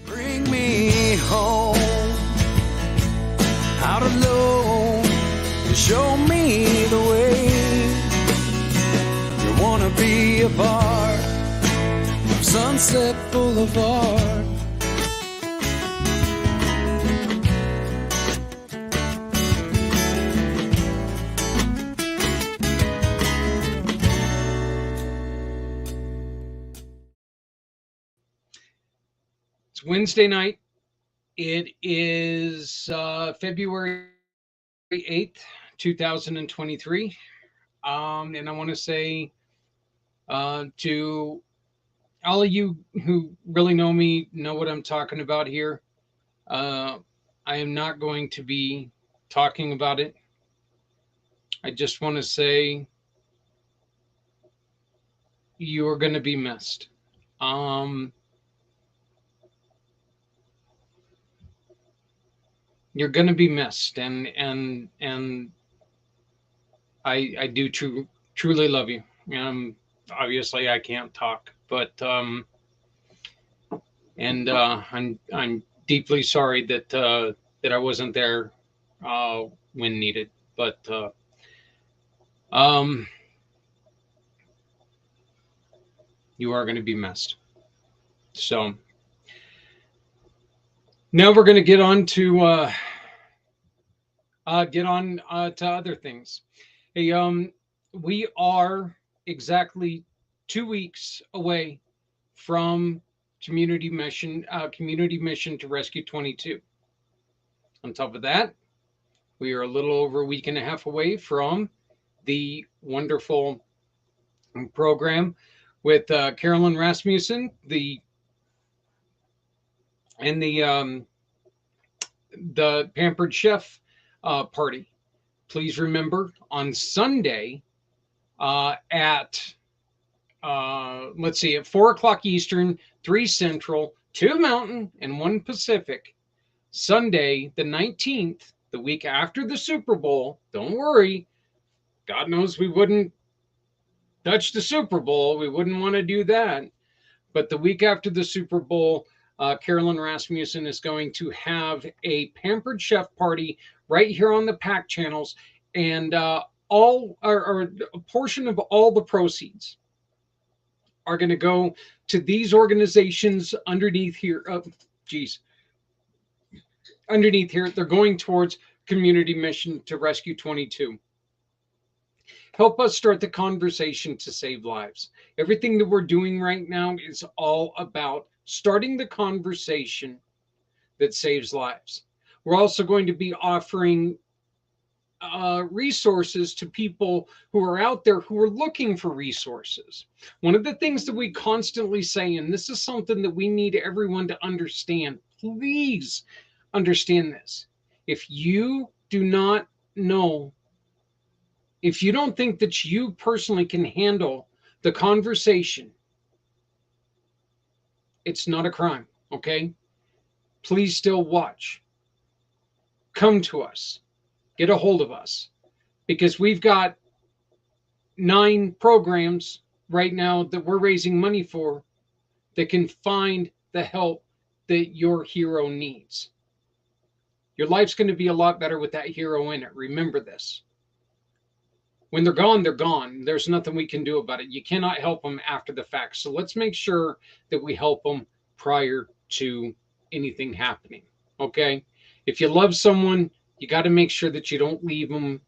Bring me home, out alone, and show me the way. You wanna be a part of Sunset Boulevard. It's Wednesday night. It is February 8th, 2023. And I want to say to all of you who really know me, know what I'm talking about here. I am not going to be talking about it. I just want to say you are going to be missed. You're going to be missed, and I do truly love you. Obviously I can't talk, but I'm deeply sorry that I wasn't there when needed, but you are going to be missed. So now we're going to get on to other things. Hey, we are exactly 2 weeks away from community mission to Rescue 22. On top of that, we are a little over a week and a half away from the wonderful program with Carolyn Rasmussen, the Pampered Chef party. Please remember on Sunday at 4 o'clock Eastern, 3 Central, 2 Mountain, and 1 Pacific. Sunday the 19th, the week after the Super Bowl. Don't worry. God knows we wouldn't touch the Super Bowl. We wouldn't want to do that. But the week after the Super Bowl, Carolyn Rasmussen is going to have a Pampered Chef party right here on the pACT channels, and a portion of all the proceeds are going to go to these organizations underneath here. Underneath here, they're going towards Community Mission to Rescue 22. Help us start the conversation to save lives. Everything that we're doing right now is all about starting the conversation that saves lives. We're also going to be offering resources to people who are out there who are looking for resources. One of the things that we constantly say, and this is something that we need everyone to understand, please understand this. If you do not know, if you don't think that you personally can handle the conversation, it's not a crime, okay? Please still watch. Come to us. Get a hold of us. Because we've got 9 programs right now that we're raising money for that can find the help that your hero needs. Your life's going to be a lot better with that hero in it. Remember this. When they're gone, they're gone. There's nothing we can do about it. You cannot help them after the fact. So let's make sure that we help them prior to anything happening. Okay? If you love someone, you got to make sure that you don't leave them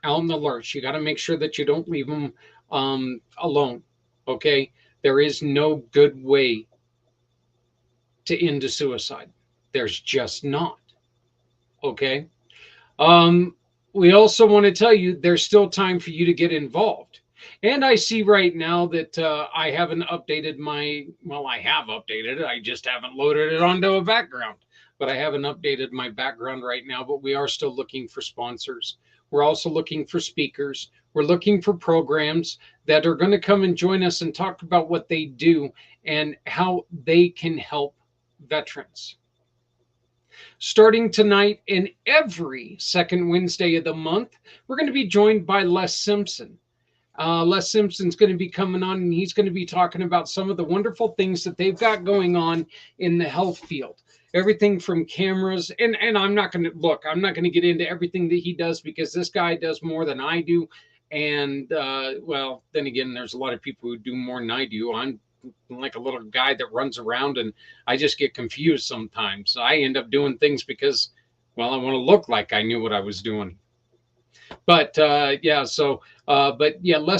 out in the lurch. You got to make sure that you don't leave them alone. Okay? There is no good way to end a suicide. There's just not. Okay? We also want to tell you there's still time for you to get involved. And I see right now that I haven't updated I have updated it. I just haven't loaded it onto a background. But I haven't updated my background right now, but we are still looking for sponsors. We're also looking for speakers. We're looking for programs that are going to come and join us and talk about what they do and how they can help veterans. Starting tonight and every second Wednesday of the month, we're going to be joined by Les Simpson. Les Simpson's going to be coming on, and he's going to be talking about some of the wonderful things that they've got going on in the health field. Everything from cameras, and I'm not going to look. I'm not going to get into everything that he does because this guy does more than I do. And well, then again, there's a lot of people who do more than I do. I'm like a little guy that runs around, and I just get confused sometimes. I end up doing things because, well, I want to look like I knew what I was doing. But Les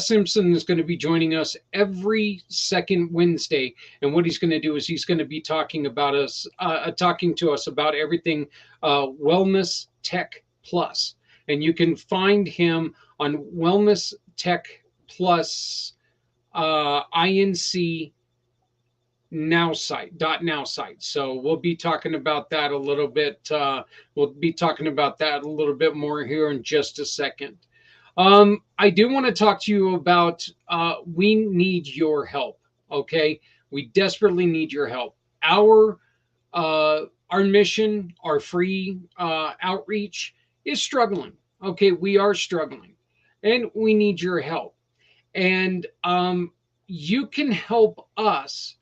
Simpson is going to be joining us every second Wednesday, and what he's going to do is he's going to be talking to us about everything Wellness Tech Plus, and you can find him on Wellness Tech Plus INC now site. So we'll be talking about that a little bit. We'll be talking about that a little bit more here in just a second. I do want to talk to you about we need your help. Okay, we desperately need your help. Our mission, our free outreach is struggling. Okay, we are struggling, and we need your help. And you can help us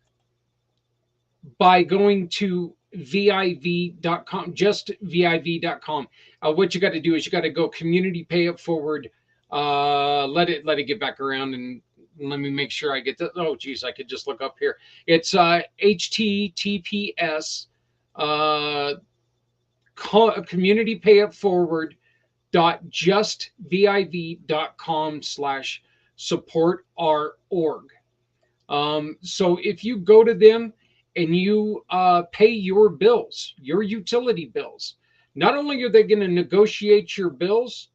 by going to viv.com, just viv.com. What you got to do is you got to go community pay it forward. Let it get back around, and let me make sure I get that. Oh, geez, I could just look up here. It's HTTPS community pay it forward .justviv.com/support our org. So if you go to them and you pay your bills, your utility bills, not only are they going to negotiate your bills,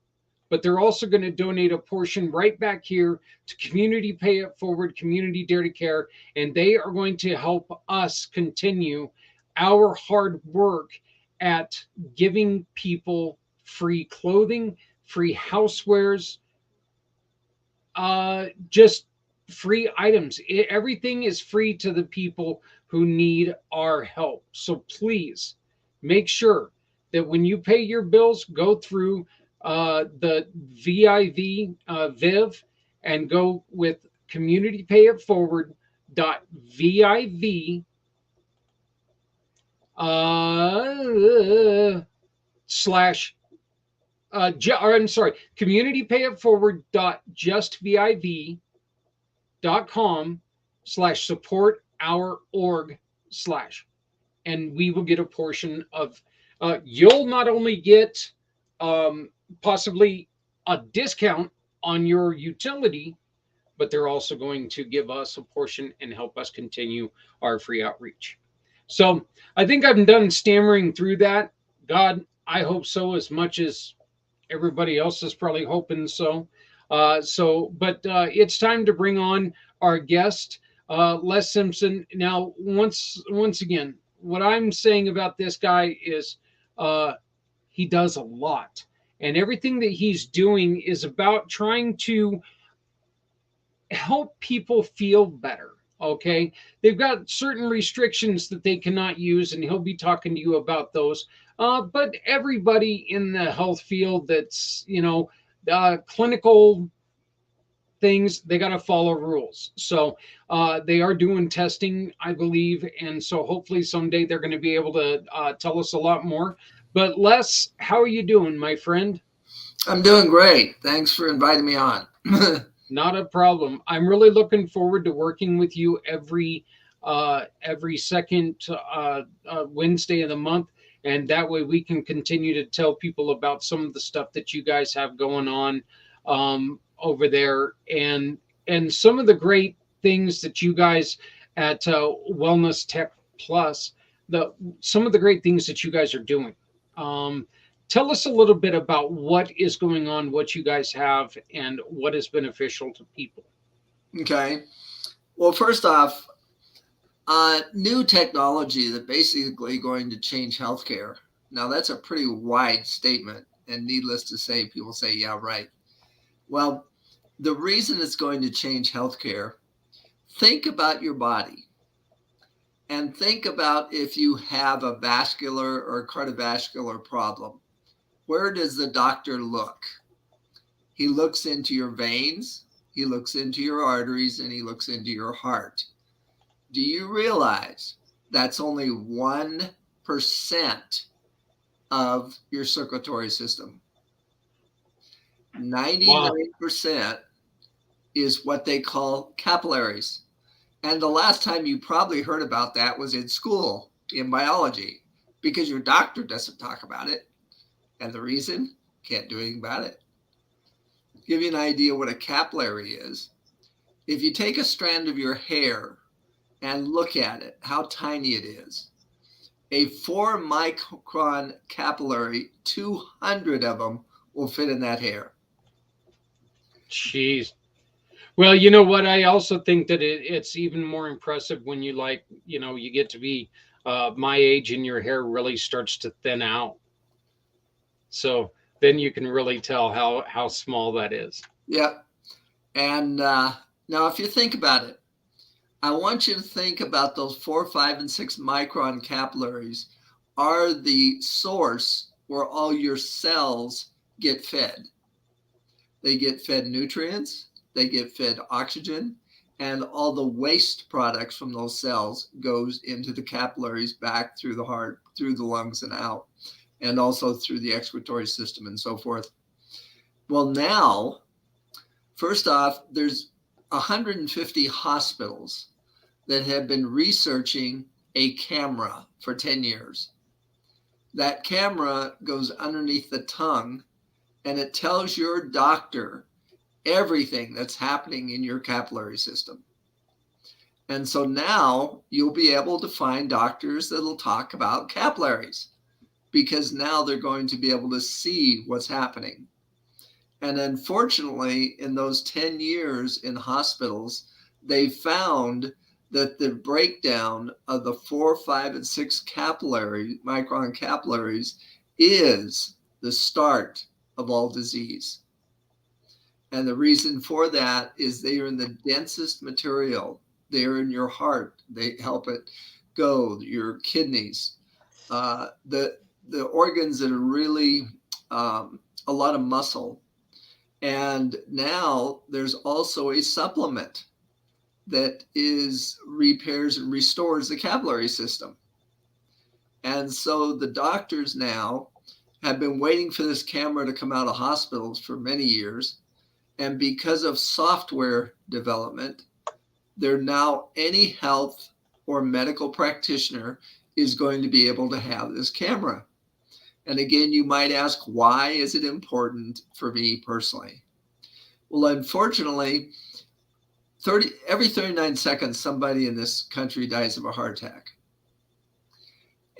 but they're also going to donate a portion right back here to Community Pay It Forward, Community Dare to Care, and they are going to help us continue our hard work at giving people free clothing, free housewares, just free items. Everything is free to the people who need our help. So please make sure that when you pay your bills, go through the Viv and go with community pay it forward .viv slash I'm sorry, community pay it forward .justviv.com/support our org / and we will get a portion of you'll not only get possibly a discount on your utility, but they're also going to give us a portion and help us continue our free outreach. So I think I'm done stammering through that. God, I hope so, as much as everybody else is probably hoping so. But it's time to bring on our guest, Les Simpson. Now, once again, what I'm saying about this guy is he does a lot. And everything that he's doing is about trying to help people feel better. Okay. They've got certain restrictions that they cannot use, and he'll be talking to you about those. But everybody in the health field that's, clinical things, they got to follow rules. So they are doing testing, I believe. And so hopefully someday they're going to be able to tell us a lot more. But Les, how are you doing, my friend? I'm doing great. Thanks for inviting me on. Not a problem. I'm really looking forward to working with you every second Wednesday of the month. And that way we can continue to tell people about some of the stuff that you guys have going on over there, and some of the great things that you guys at Wellness Tech Plus, some of the great things that you guys are doing. Tell us a little bit about what is going on, what you guys have, and what is beneficial to people. Okay. Well, first off, new technology that basically going to change healthcare. Now, that's a pretty wide statement. And needless to say, people say, yeah, right. Well, the reason it's going to change healthcare, think about your body and think about if you have a vascular or cardiovascular problem. Where does the doctor look? He looks into your veins, he looks into your arteries, and he looks into your heart. Do you realize that's only 1% of your circulatory system? 99% is what they call capillaries. And the last time you probably heard about that was in school in biology, because your doctor doesn't talk about it. And the reason? Can't do anything about it. Give you an idea what a capillary is. If you take a strand of your hair and look at it, how tiny it is. A 4 micron capillary, 200 of them will fit in that hair. Jeez. Well, you know what? I also think that it's even more impressive when you you get to be my age and your hair really starts to thin out. So then you can really tell how small that is. Yep. And now, if you think about it, I want you to think about those 4, 5, and 6 micron capillaries are the source where all your cells get fed. They get fed nutrients, they get fed oxygen, and all the waste products from those cells goes into the capillaries back through the heart, through the lungs and out, and also through the excretory system and so forth. Well, now, first off, there's 150 hospitals that have been researching a camera for 10 years. That camera goes underneath the tongue and it tells your doctor everything that's happening in your capillary system. And so now you'll be able to find doctors that'll talk about capillaries, because now they're going to be able to see what's happening. And unfortunately, in those 10 years in hospitals, they found that the breakdown of the 4, 5, and 6 micron capillaries is the start of all disease. And the reason for that is they are in the densest material. They are in your heart. They help it go, your kidneys, the organs that are really a lot of muscle. And now there's also a supplement that repairs and restores the capillary system. And so the doctors now have been waiting for this camera to come out of hospitals for many years. And because of software development, they're now any health or medical practitioner is going to be able to have this camera. And again, you might ask, why is it important for me personally? Well, unfortunately, every 39 seconds, somebody in this country dies of a heart attack.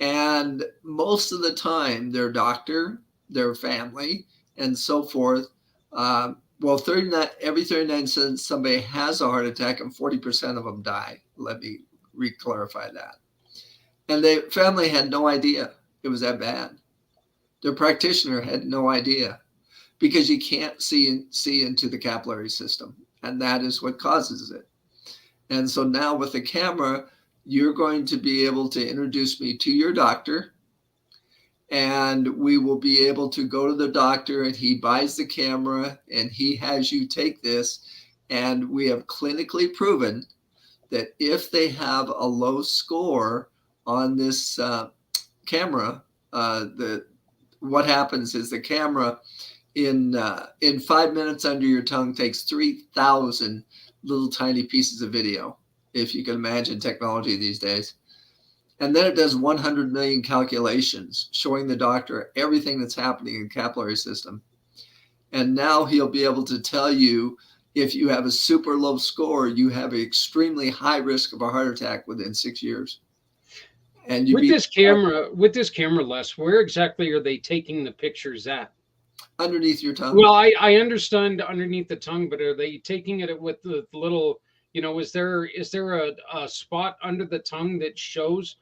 And most of the time, their doctor, their family, and so forth, every 39 seconds, somebody has a heart attack and 40% of them die. Let me re-clarify that. And the family had no idea it was that bad. Their practitioner had no idea, because you can't see into the capillary system. And that is what causes it. And so now with the camera, you're going to be able to introduce me to your doctor, and we will be able to go to the doctor, and he buys the camera and he has you take this. And we have clinically proven that if they have a low score on this camera, what happens is the camera in 5 minutes under your tongue takes 3,000 little tiny pieces of video, if you can imagine technology these days. And then it does 100 million calculations showing the doctor everything that's happening in the capillary system. And now he'll be able to tell you, if you have a super low score, you have an extremely high risk of a heart attack within 6 years. And with this camera, Les, where exactly are they taking the pictures at? Underneath your tongue. Well, I understand underneath the tongue, but are they taking it with the little, is there a spot under the tongue that shows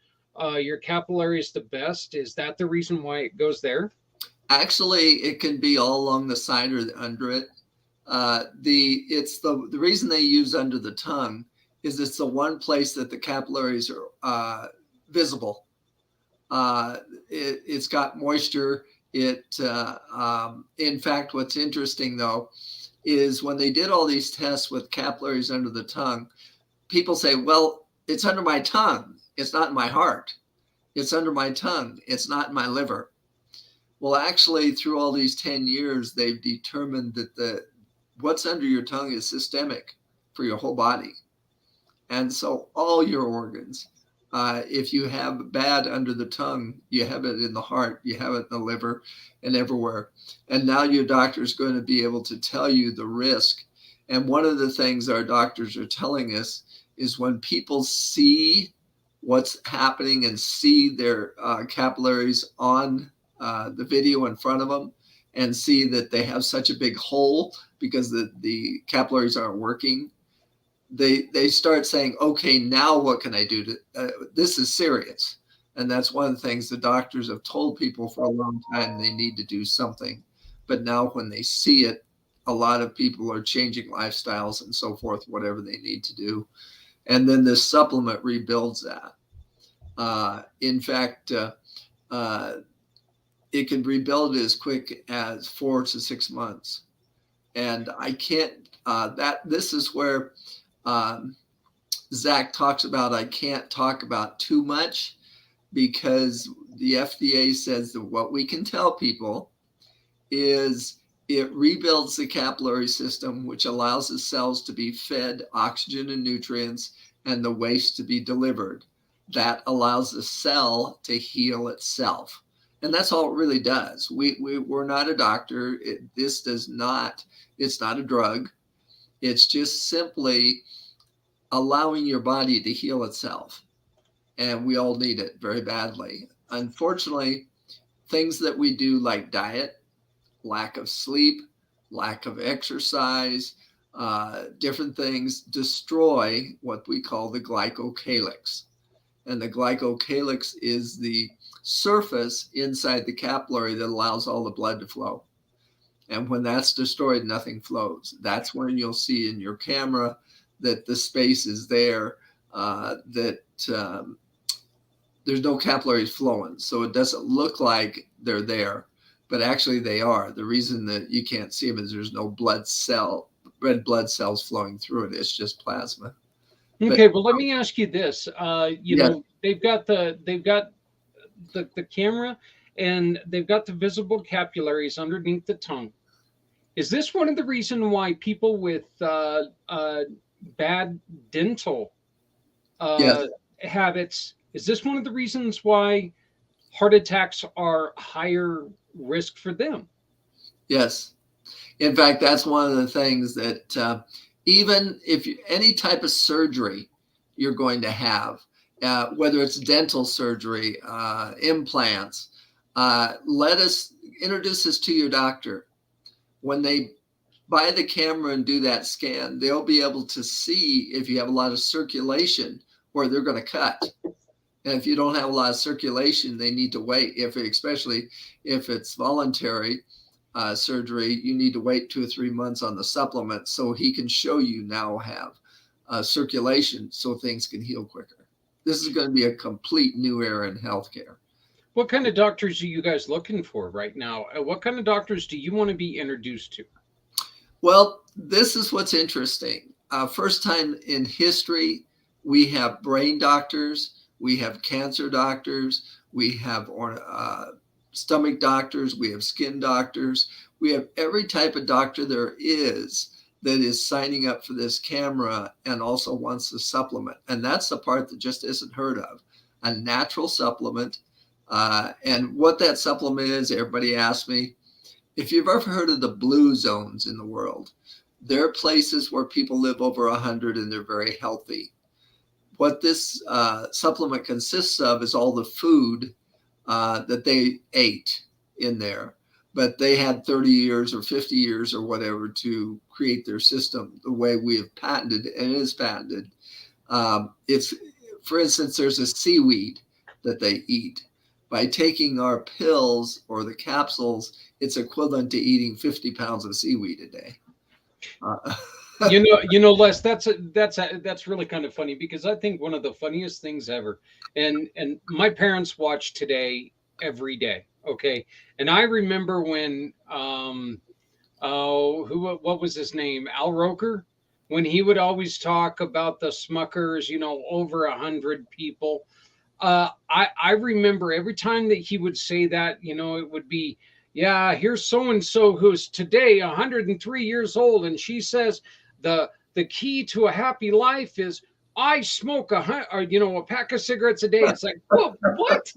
your capillaries the best? Is that the reason why it goes there? Actually, it can be all along the side or under it. The reason they use under the tongue is it's the one place that the capillaries are visible. It's got moisture. In fact, what's interesting though is when they did all these tests with capillaries under the tongue, people say, "Well, it's under my tongue. It's not in my heart. It's under my tongue. It's not in my liver." Well, actually, through all these 10 years, they've determined that what's under your tongue is systemic for your whole body. And so all your organs, if you have bad under the tongue, you have it in the heart, you have it in the liver, and everywhere. And now your doctor is going to be able to tell you the risk. And one of the things our doctors are telling us is when people see what's happening and see their capillaries on the video in front of them and see that they have such a big hole because the capillaries aren't working, they start saying, okay, now what can I do this is serious. And that's one of the things the doctors have told people for a long time, they need to do something. But now when they see it, a lot of people are changing lifestyles and so forth, whatever they need to do. And then this supplement rebuilds that. In fact, it can rebuild as quick as 4 to 6 months. And I can't, this is where Zach talks about, I can't talk about too much because the FDA says that what we can tell people is it rebuilds the capillary system, which allows the cells to be fed oxygen and nutrients and the waste to be delivered. That allows the cell to heal itself. And that's all it really does. We're not a doctor. It's not a drug. It's just simply allowing your body to heal itself. And we all need it very badly. Unfortunately, things that we do like diet, lack of sleep, lack of exercise, different things destroy what we call the glycocalyx. And the glycocalyx is the surface inside the capillary that allows all the blood to flow. And when that's destroyed, nothing flows. That's when you'll see in your camera that the space is there, there's no capillaries flowing. So it doesn't look like they're there, but actually they are. The reason that you can't see them is there's no red blood cells flowing through it. It's just plasma. Okay, well, let me ask you this. You Yes. know, they've got the camera and they've got the visible capillaries underneath the tongue. Is this one of the reasons why people with bad dental Yes. habits, is this one of the reasons why heart attacks are higher risk for them? Yes. In fact, that's one of the things that even if any type of surgery you're going to have, whether it's dental surgery, implants, let us introduce this to your doctor. When they buy the camera and do that scan, they'll be able to see if you have a lot of circulation where they're going to cut. And if you don't have a lot of circulation, they need to wait. Especially if it's voluntary surgery, you need to wait 2 or 3 months on the supplement so he can show you now have circulation so things can heal quicker. This is going to be a complete new era in healthcare. What kind of doctors are you guys looking for right now? What kind of doctors do you want to be introduced to? Well, this is what's interesting. First time in history, we have brain doctors, we have cancer doctors, we have stomach doctors, we have skin doctors, we have every type of doctor there is that is signing up for this camera and also wants the supplement. And that's the part that just isn't heard of, a natural supplement. And what that supplement is, everybody asks me, if you've ever heard of the blue zones in the world, they're places where people live over 100 and they're very healthy. What this supplement consists of is all the food that they ate in there, but they had 30 years or 50 years or whatever to create their system the way we have patented, and it is patented. It's, for instance, there's a seaweed that they eat. by taking our pills or the capsules, it's equivalent to eating 50 pounds of seaweed a day. Les, that's really kind of funny, because I think one of the funniest things ever, and my parents watch Today every day, okay, and I remember when what was his name, Al Roker, when he would always talk about the Smuckers, over 100 people. I remember every time that he would say that, it would be, yeah, here's so and so who's today 103 years old, and she says the key to a happy life is I smoke a pack of cigarettes a day. It's like, whoa, what?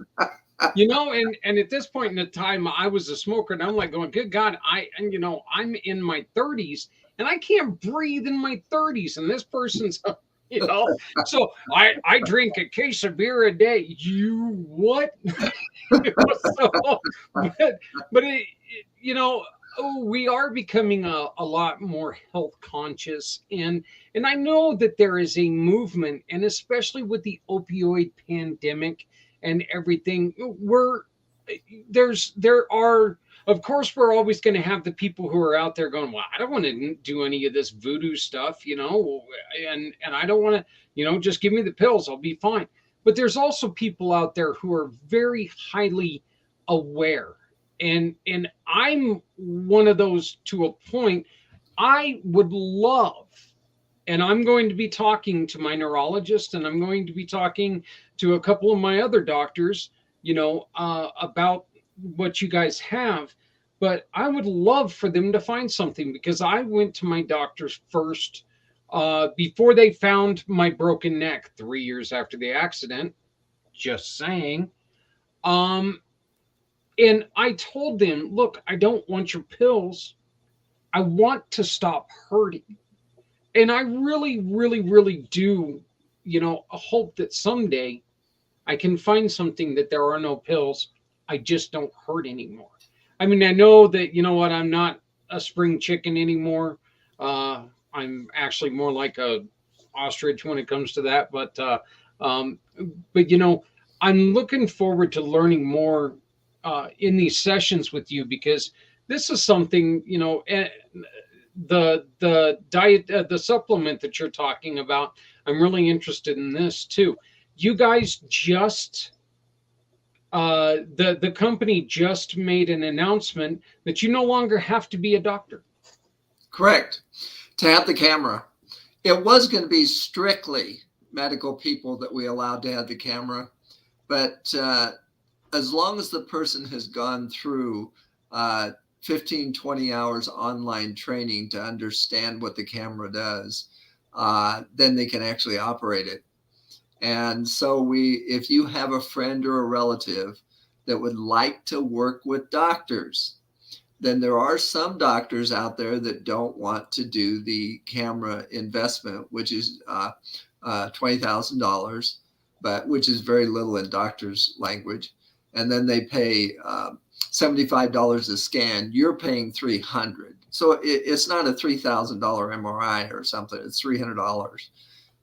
And at this point in the time, I was a smoker, and I'm like going, good God, I'm in my 30s, and I can't breathe in my 30s, and this person's so I drink a case of beer a day. You what? So, but we are becoming a lot more health conscious, and I know that there is a movement, and especially with the opioid pandemic and everything, there are, of course, we're always going to have the people who are out there going, well, I don't want to do any of this voodoo stuff, and I don't want to, just give me the pills, I'll be fine. But there's also people out there who are very highly aware, and I'm one of those to a point. I would love, and I'm going to be talking to my neurologist, and I'm going to be talking to a couple of my other doctors, about what you guys have. But I would love for them to find something, because I went to my doctors first before they found my broken neck 3 years after the accident. Just saying. And I told them, look, I don't want your pills. I want to stop hurting. And I really, really, really do, hope that someday I can find something that there are no pills. I just don't hurt anymore. I mean, I know that, I'm not a spring chicken anymore. I'm actually more like a ostrich when it comes to that. But I'm looking forward to learning more in these sessions with you, because this is something, the diet, the supplement that you're talking about. I'm really interested in this too. You guys just the company just made an announcement that you no longer have to be a doctor. Correct. To have the camera. It was going to be strictly medical people that we allowed to have the camera, but as long as the person has gone through 15, 20 hours online training to understand what the camera does, then they can actually operate it. And so if you have a friend or a relative that would like to work with doctors, then there are some doctors out there that don't want to do the camera investment, which is $20,000, but which is very little in doctors' language. And then they pay $75 a scan. You're paying $300. So it's not a $3,000 MRI or something. It's $300.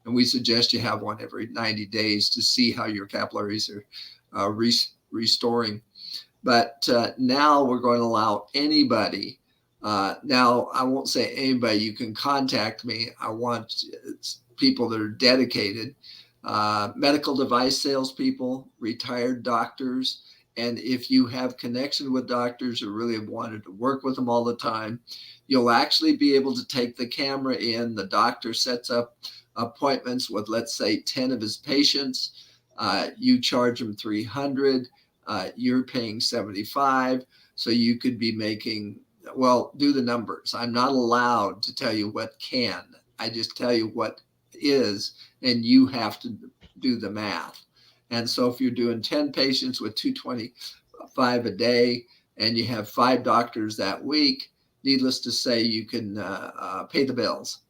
And we suggest you have one every 90 days to see how your capillaries are restoring. But now we're going to allow anybody. Now, I won't say anybody. You can contact me. I want people that are dedicated, medical device salespeople, retired doctors. And if you have connection with doctors who really have wanted to work with them all the time, you'll actually be able to take the camera in. The doctor sets up appointments with, let's say, 10 of his patients. You charge them $300. You're paying $75. So you could be making, well, do the numbers. I'm not allowed to tell you what can. I just tell you what is, and you have to do the math. And so if you're doing 10 patients with $225 a day, and you have 5 doctors that week, needless to say, you can pay the bills.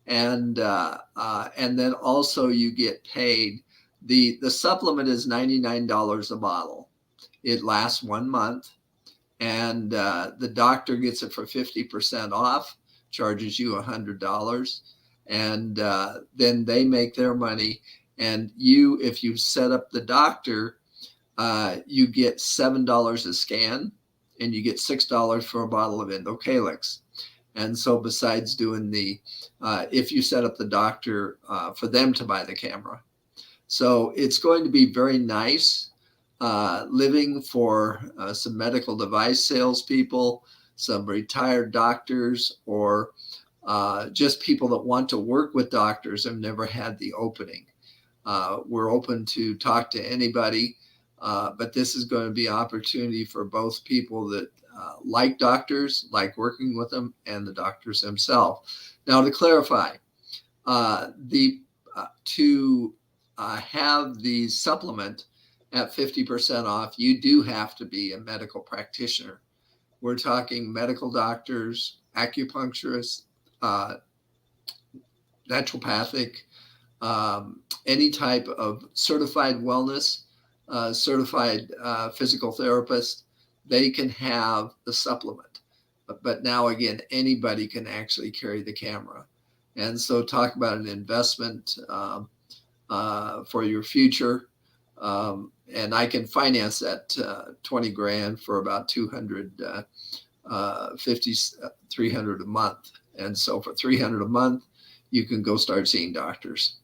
And then also you get paid. The supplement is $99 a bottle. It lasts 1 month, and the doctor gets it for 50% off, charges you $100, and then they make their money. And if you set up the doctor, you get $7 a scan, and you get $6 for a bottle of Indocalyx. And so besides doing if you set up the doctor for them to buy the camera. So it's going to be very nice living for some medical device salespeople, some retired doctors, or just people that want to work with doctors and never had the opening. We're open to talk to anybody, but this is going to be an opportunity for both people that like doctors, like working with them, and the doctors themselves. Now, to clarify, to have the supplement at 50% off, you do have to be a medical practitioner. We're talking medical doctors, acupuncturists, naturopathic, any type of certified wellness, certified physical therapist. They can have the supplement. But now, again, anybody can actually carry the camera. And so talk about an investment for your future. And I can finance that 20 grand for about 250, 300 a month. And so for 300 a month, you can go start seeing doctors.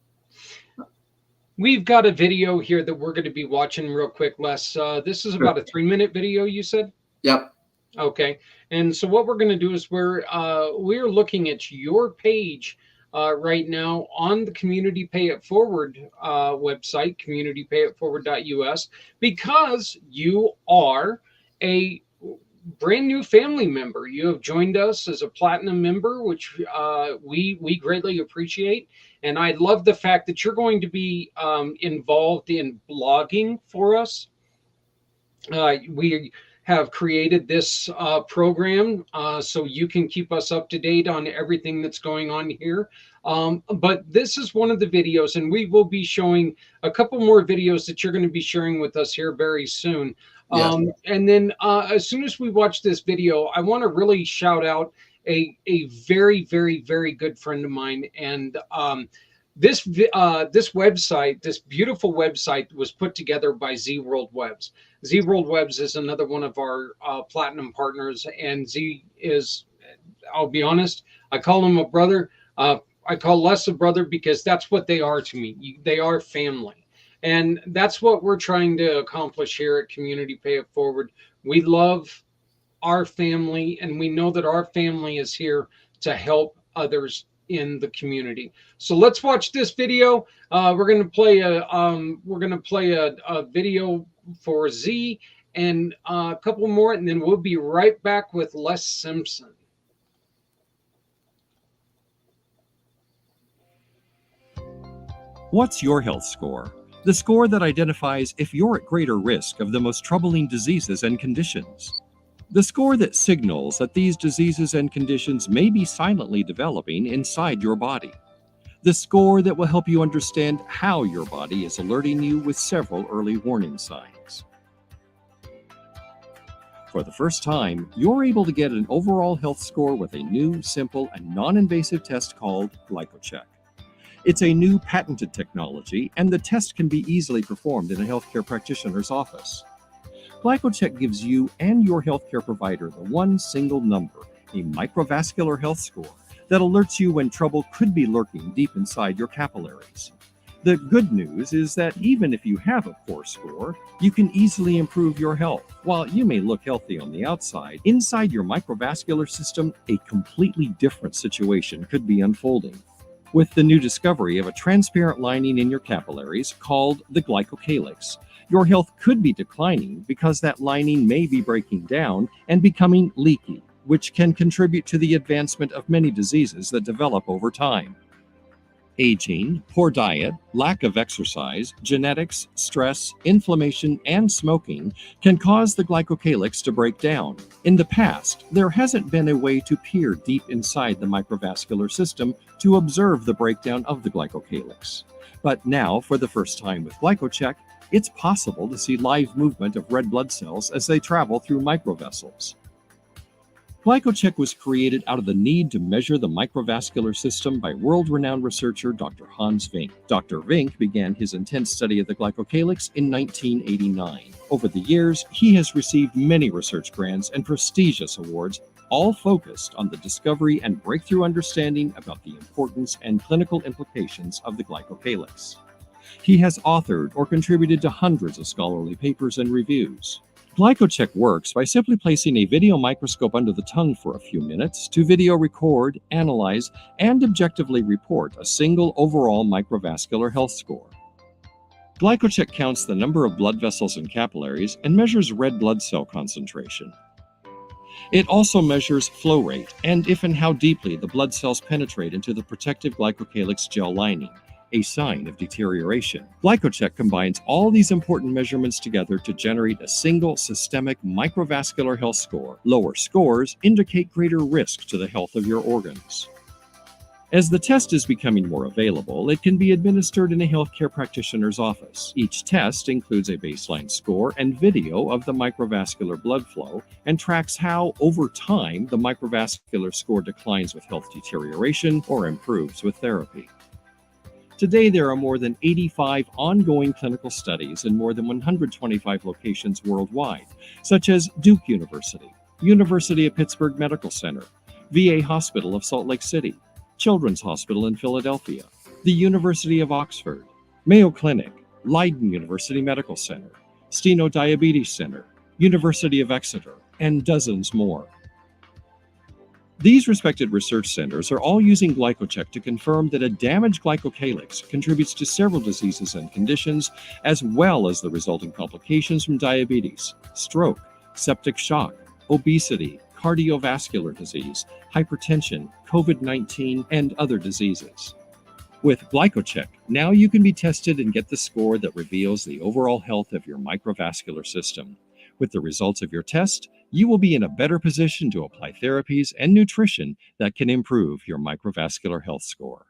We've got a video here that we're going to be watching real quick, Les. This is about a 3-minute video, you said? Yep. Okay. And so what we're going to do is we're looking at your page right now on the Community Pay It Forward website, communitypayitforward.us, because you are a brand new family member. You have joined us as a platinum member, which we greatly appreciate. And I love the fact that you're going to be involved in blogging for us. We have created this program so you can keep us up to date on everything that's going on here. But this is one of the videos, and we will be showing a couple more videos that you're going to be sharing with us here very soon. Yes. And then as soon as we watch this video, I want to really shout out a very, very, very good friend of mine. And this website, this beautiful website, was put together by Z World Webs. Z World Webs is another one of our platinum partners. And Z is, I'll be honest, I call him a brother. I call Les a brother because that's what they are to me. They are family. And that's what we're trying to accomplish here at Community Pay It Forward. We love our family, and we know that our family is here to help others in the community. So let's watch this video. We're going to play a video for Z and a couple more, and then we'll be right back with Les Simpson. What's your health score? The score that identifies if you're at greater risk of the most troubling diseases and conditions. The score that signals that these diseases and conditions may be silently developing inside your body. The score that will help you understand how your body is alerting you with several early warning signs. For the first time, you're able to get an overall health score with a new, simple, and non-invasive test called GlycoCheck. It's a new patented technology, and the test can be easily performed in a healthcare practitioner's office. GlycoCheck gives you and your healthcare provider the one single number, a microvascular health score, that alerts you when trouble could be lurking deep inside your capillaries. The good news is that even if you have a poor score, you can easily improve your health. While you may look healthy on the outside, inside your microvascular system, a completely different situation could be unfolding. With the new discovery of a transparent lining in your capillaries called the glycocalyx, your health could be declining because that lining may be breaking down and becoming leaky, which can contribute to the advancement of many diseases that develop over time. Aging, poor diet, lack of exercise, genetics, stress, inflammation, and smoking can cause the glycocalyx to break down. In the past, there hasn't been a way to peer deep inside the microvascular system to observe the breakdown of the glycocalyx. But now, for the first time with GlycoCheck, it's possible to see live movement of red blood cells as they travel through microvessels. GlycoCheck was created out of the need to measure the microvascular system by world-renowned researcher Dr. Hans Vink. Dr. Vink began his intense study of the glycocalyx in 1989. Over the years, he has received many research grants and prestigious awards, all focused on the discovery and breakthrough understanding about the importance and clinical implications of the glycocalyx. He has authored or contributed to hundreds of scholarly papers and reviews. GlycoCheck works by simply placing a video microscope under the tongue for a few minutes to video record, analyze, and objectively report a single overall microvascular health score. GlycoCheck counts the number of blood vessels and capillaries and measures red blood cell concentration. It also measures flow rate and if and how deeply the blood cells penetrate into the protective glycocalyx gel lining, a sign of deterioration. GlycoCheck combines all these important measurements together to generate a single systemic microvascular health score. Lower scores indicate greater risk to the health of your organs. As the test is becoming more available, it can be administered in a healthcare practitioner's office. Each test includes a baseline score and video of the microvascular blood flow and tracks how, over time, the microvascular score declines with health deterioration or improves with therapy. Today, there are more than 85 ongoing clinical studies in more than 125 locations worldwide, such as Duke University, University of Pittsburgh Medical Center, VA Hospital of Salt Lake City, Children's Hospital in Philadelphia, the University of Oxford, Mayo Clinic, Leiden University Medical Center, Steno Diabetes Center, University of Exeter, and dozens more. These respected research centers are all using GlycoCheck to confirm that a damaged glycocalyx contributes to several diseases and conditions, as well as the resulting complications from diabetes, stroke, septic shock, obesity, cardiovascular disease, hypertension, COVID-19, and other diseases. With GlycoCheck, now you can be tested and get the score that reveals the overall health of your microvascular system. With the results of your test, you will be in a better position to apply therapies and nutrition that can improve your microvascular health score.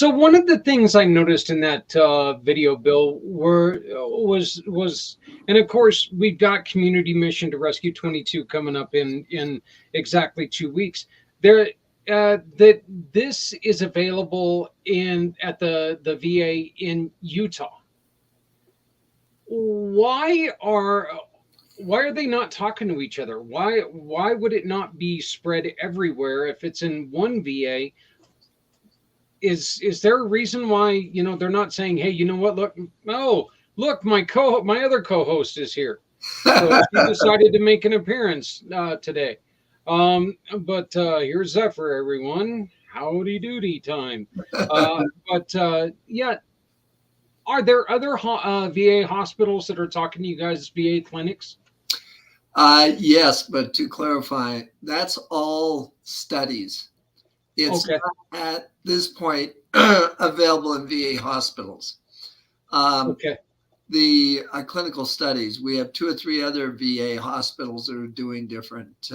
So one of the things I noticed in that video, Bill, was, and of course we've got Community Mission to Rescue 22 coming up in exactly 2 weeks. There, that this is available in at the VA in Utah. Why are they not talking to each other? Why would it not be spread everywhere if it's in one VA? Is there a reason why they're not saying, hey, you know what, look, my other co-host is here, so she decided to make an appearance today, but here's Zephyr, everyone, howdy doody time. But yeah, are there other VA hospitals that are talking to you guys, VA clinics? Yes, but to clarify, that's all studies. It's Okay. not at this point available in VA hospitals. Okay. The clinical studies, we have 2 or 3 other VA hospitals that are doing different.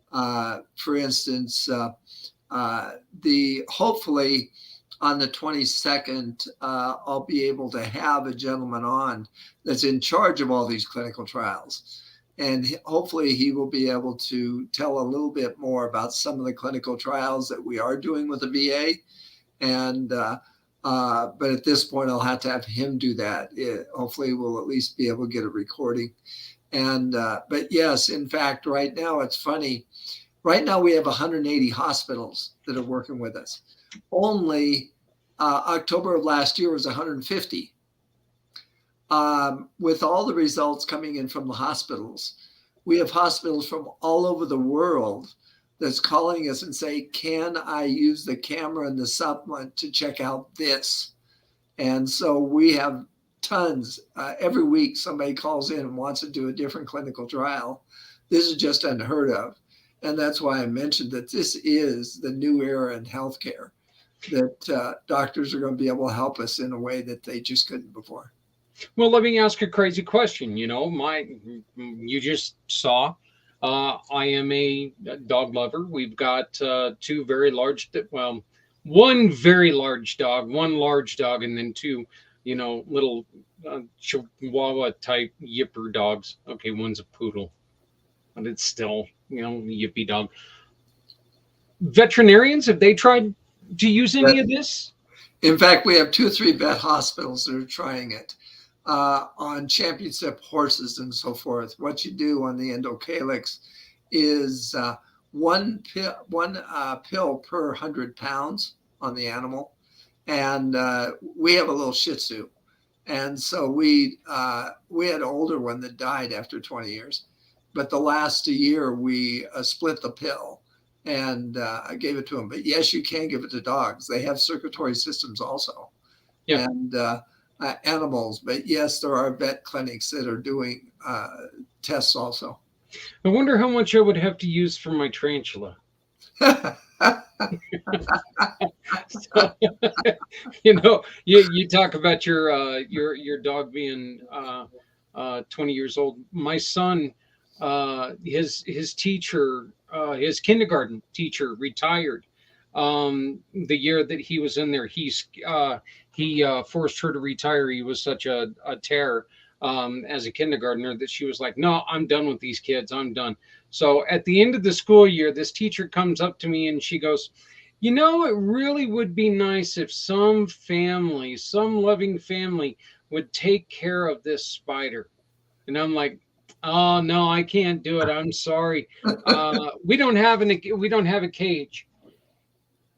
For instance, hopefully on the 22nd, I'll be able to have a gentleman on that's in charge of all these clinical trials. And hopefully he will be able to tell a little bit more about some of the clinical trials that we are doing with the VA. And but at this point, I'll have to have him do that. Hopefully we'll at least be able to get a recording. And but yes, in fact, right now it's funny. Right now we have 180 hospitals that are working with us. Only October of last year was 150. With all the results coming in from the hospitals, we have hospitals from all over the world that's calling us and say, can I use the camera and the supplement to check out this? And so we have tons. Every week somebody calls in and wants to do a different clinical trial. This is just unheard of. And that's why I mentioned that this is the new era in healthcare, that doctors are going to be able to help us in a way that they just couldn't before. Well, let me ask a crazy question. You just saw, I am a dog lover. We've got 2 very large, one very large dog, one large dog, and then 2, little Chihuahua type yipper dogs. Okay, one's a poodle, but it's still, a yippy dog. Veterinarians, have they tried to use any of this? In fact, we have 2 or 3 vet hospitals that are trying it. On championship horses and so forth. What you do on the endocalyx is one pill per 100 pounds on the animal. And we have a little Shih Tzu. And so we had an older one that died after 20 years. But the last year, we split the pill and I gave it to him. But yes, you can give it to dogs. They have circulatory systems also. Yeah. And animals, but yes, there are vet clinics that are doing tests also. I wonder how much I would have to use for my tarantula. So, you talk about your dog being 20 years old. My son, his teacher, his kindergarten teacher retired. The year that he was in there, he forced her to retire. He was such a terror as a kindergartner that she was like, no, I'm done with these kids. I'm done. So at the end of the school year, this teacher comes up to me and she goes, it really would be nice if some loving family would take care of this spider. And I'm like, oh no, I can't do it. I'm sorry. We don't have a cage.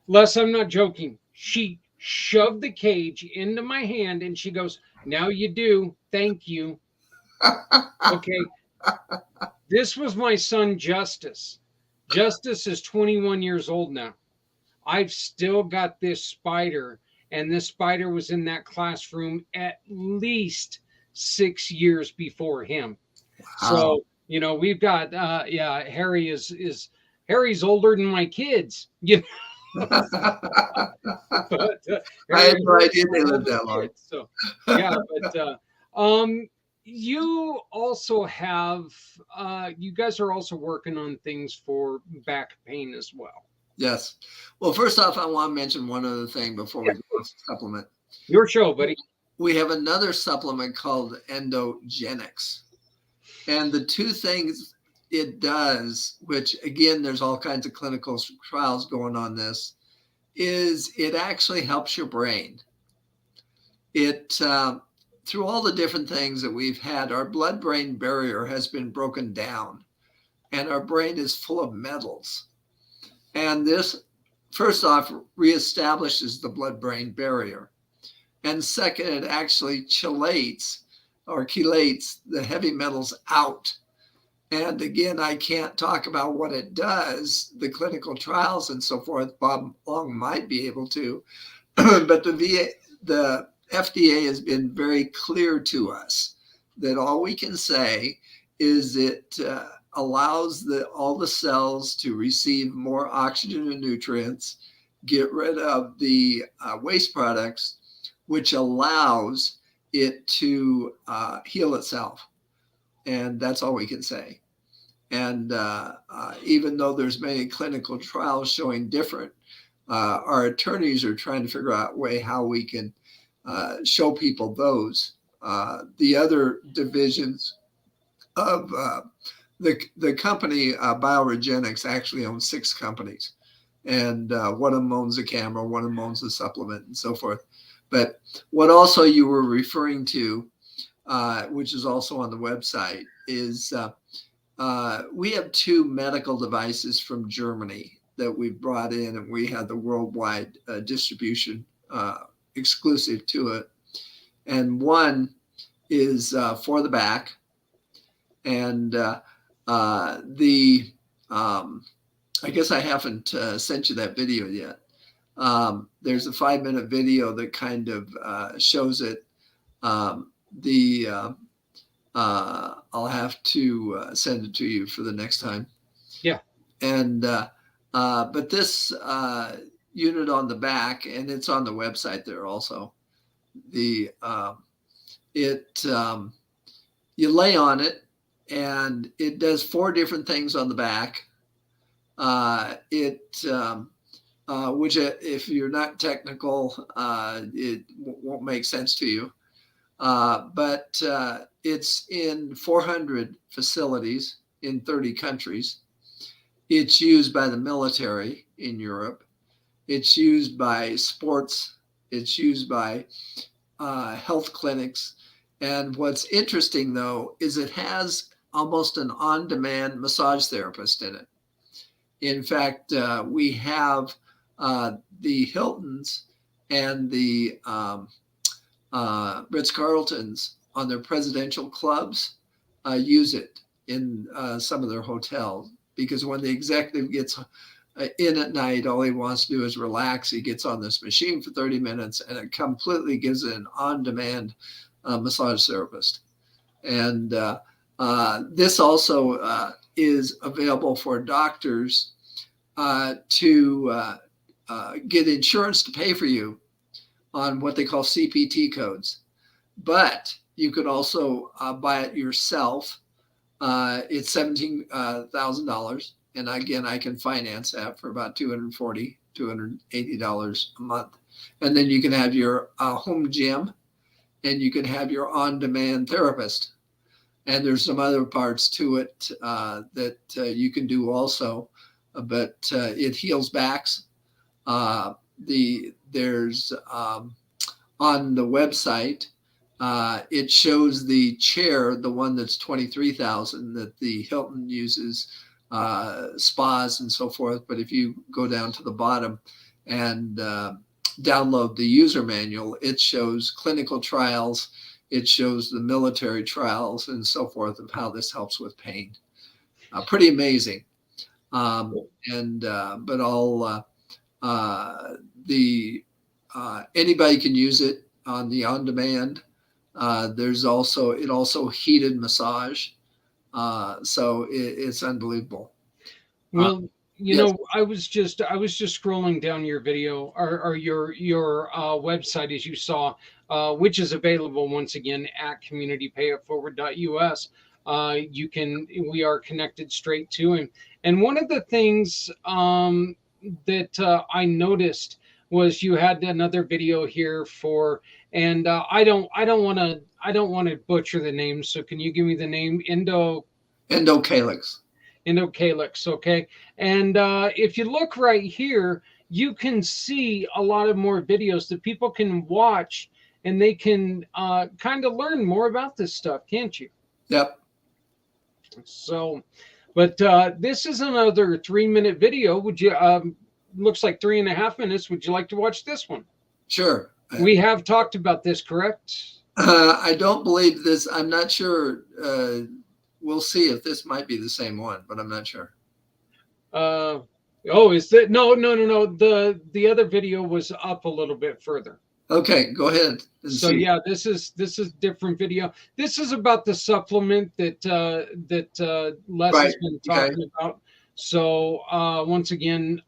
Les, I'm not joking. She shoved the cage into my hand and she goes, now you do. Thank you. Okay. This was my son, Justice. Justice is 21 years old now. I've still got this spider, and this spider was in that classroom at least 6 years before him. Wow. So, we've got, Harry's older than my kids, But, I had no idea they lived that long. So, yeah, but you also have, you guys are also working on things for back pain as well. Yes. Well, first off, I want to mention one other thing before we go to the supplement. Your show, buddy. We have another supplement called Endogenics. And the two things it does, which again, there's all kinds of clinical trials going on this, is it actually helps your brain. It, through all the different things that we've had, our blood-brain barrier has been broken down and our brain is full of metals. And this, first off, reestablishes the blood-brain barrier. And second, it actually chelates or chelates the heavy metals out. And again, I can't talk about what it does, the clinical trials and so forth. Bob Long might be able to, but the FDA has been very clear to us that all we can say is it allows all the cells to receive more oxygen and nutrients, get rid of the waste products, which allows it to heal itself. And that's all we can say. And even though there's many clinical trials showing different, our attorneys are trying to figure out a way how we can show people those. The other divisions of the company, Bioregenics, actually owns 6 companies. And one of them owns the camera, one of them owns the supplement, and so forth. But what also you were referring to, which is also on the website, is we have 2 medical devices from Germany that we brought in, and we had the worldwide distribution exclusive to it. And one is for the back, and I guess I haven't sent you that video yet. There's a 5-minute video that kind of shows it. I'll have to send it to you for the next time. Yeah. And but this unit on the back, and it's on the website there also. You lay on it, and it does 4 different things on the back. Which if you're not technical, it won't make sense to you. But it's in 400 facilities in 30 countries. It's used by the military in Europe. It's used by sports. It's used by health clinics. And what's interesting, though, is it has almost an on-demand massage therapist in it. In fact, we have the Hiltons and the Ritz-Carltons on their presidential clubs use it in some of their hotels, because when the executive gets in at night, all he wants to do is relax. He gets on this machine for 30 minutes, and it completely gives it an on-demand massage therapist. And this also is available for doctors to get insurance to pay for you on what they call CPT codes. But you could also buy it yourself. It's $17,000. And again, I can finance that for about $240, $280 a month. And then you can have your home gym, and you can have your on-demand therapist. And there's some other parts to it that you can do also, but it heals backs. There's on the website, it shows the chair, the one that's $23,000 that the Hilton uses, spas and so forth. But if you go down to the bottom and download the user manual, it shows clinical trials. It shows the military trials and so forth of how this helps with pain. Pretty amazing. But anybody can use it on the on-demand. It also heated massage. So it's unbelievable. Well, you yes. know, I was just scrolling down your video or your website, as you saw, which is available once again at communitypayitforward.us. We are connected straight to him. And one of the things I noticed was you had another video here for, and I don't want to butcher the name. So can you give me the name? Endocalyx. Endocalyx, okay. And if you look right here, you can see a lot of more videos that people can watch, and they can kind of learn more about this stuff, can't you? Yep. So, but this is another 3-minute video. Would you? Looks like 3.5 minutes. Would you like to watch this one? Sure. We have talked about this, correct? I don't believe this. I'm not sure. We'll see if this might be the same one, but I'm not sure. Oh, is that no? The other video was up a little bit further. Okay, go ahead. So see. Yeah, this is different video. This is about the supplement that Les has been talking about. So once again,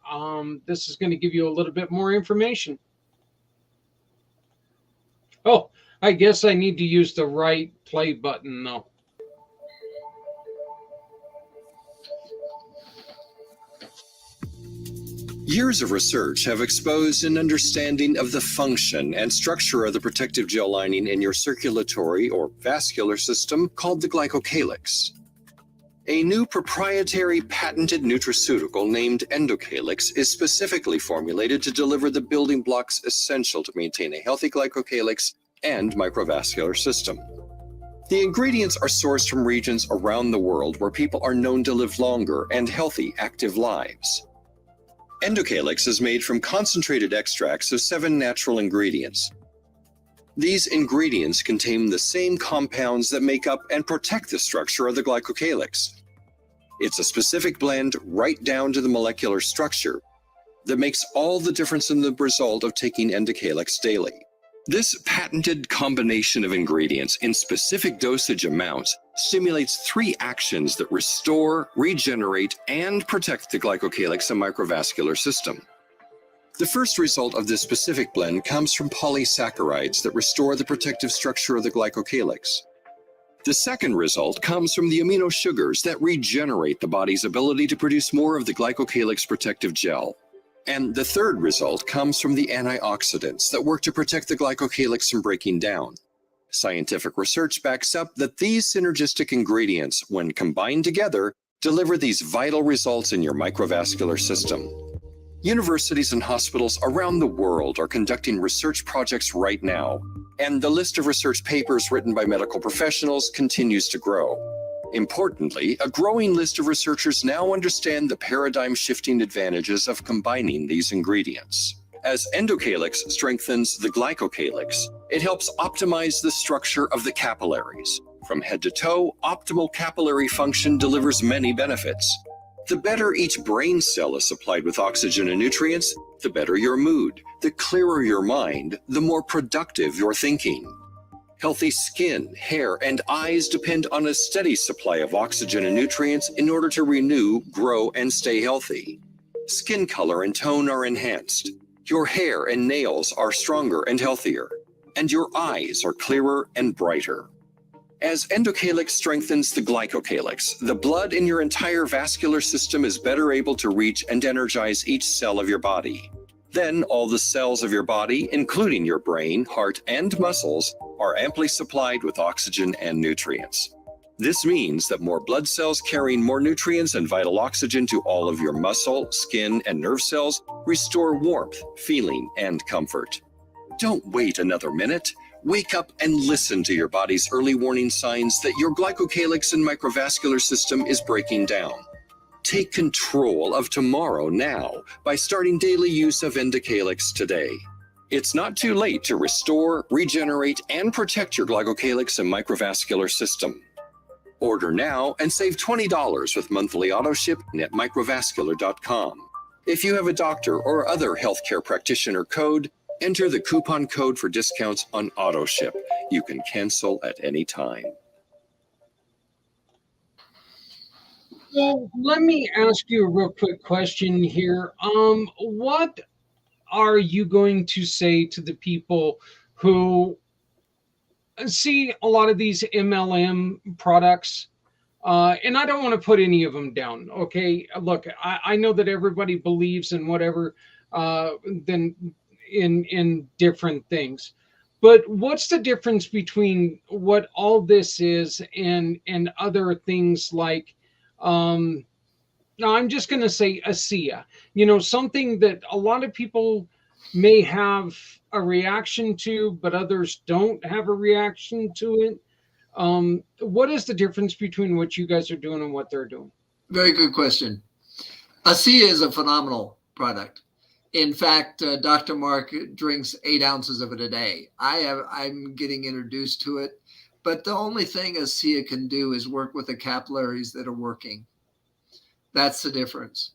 this is going to give you a little bit more information. Oh, I guess I need to use the right play button though. Years of research have exposed an understanding of the function and structure of the protective gel lining in your circulatory or vascular system called the glycocalyx. A new proprietary patented nutraceutical named Endocalyx is specifically formulated to deliver the building blocks essential to maintain a healthy glycocalyx and microvascular system. The ingredients are sourced from regions around the world where people are known to live longer and healthy, active lives. Endocalyx is made from concentrated extracts of 7 natural ingredients. These ingredients contain the same compounds that make up and protect the structure of the glycocalyx. It's a specific blend right down to the molecular structure that makes all the difference in the result of taking Endocalyx daily. This patented combination of ingredients in specific dosage amounts stimulates 3 actions that restore, regenerate, and protect the glycocalyx and microvascular system. The first result of this specific blend comes from polysaccharides that restore the protective structure of the glycocalyx. The second result comes from the amino sugars that regenerate the body's ability to produce more of the glycocalyx protective gel. And the third result comes from the antioxidants that work to protect the glycocalyx from breaking down. Scientific research backs up that these synergistic ingredients, when combined together, deliver these vital results in your microvascular system. Universities and hospitals around the world are conducting research projects right now, and the list of research papers written by medical professionals continues to grow. Importantly, a growing list of researchers now understand the paradigm-shifting advantages of combining these ingredients. As Endocalyx strengthens the glycocalyx, it helps optimize the structure of the capillaries. From head to toe, optimal capillary function delivers many benefits. The better each brain cell is supplied with oxygen and nutrients, the better your mood, the clearer your mind, the more productive your thinking. Healthy skin, hair, and eyes depend on a steady supply of oxygen and nutrients in order to renew, grow, and stay healthy. Skin color and tone are enhanced. Your hair and nails are stronger and healthier, and your eyes are clearer and brighter. As Endocalyx strengthens the glycocalyx, the blood in your entire vascular system is better able to reach and energize each cell of your body. Then all the cells of your body, including your brain, heart, and muscles, are amply supplied with oxygen and nutrients. This means that more blood cells carrying more nutrients and vital oxygen to all of your muscle, skin, and nerve cells restore warmth, feeling, and comfort. Don't wait another minute. Wake up and listen to your body's early warning signs that your glycocalyx and microvascular system is breaking down. Take control of tomorrow now by starting daily use of Endocalyx today. It's not too late to restore, regenerate, and protect your glycocalyx and microvascular system. Order now and save $20 with monthly auto ship at microvascular.com. If you have a doctor or other healthcare practitioner code, enter the coupon code for discounts on auto ship. You can cancel at any time. So let me ask you a real quick question here. What are you going to say to the people who see a lot of these MLM products And I don't want to put any of them down. Okay, look, I know that everybody believes in whatever, then in different things. But what's the difference between what all this is and other things like, no, I'm just going to say ASEA, something that a lot of people may have a reaction to, but others don't have a reaction to it. What is the difference between what you guys are doing and what they're doing? Very good question. ASEA is a phenomenal product. In fact, Dr. Mark drinks 8 ounces of it a day. I'm getting introduced to it, but the only thing ASEA can do is work with the capillaries that are working. That's the difference.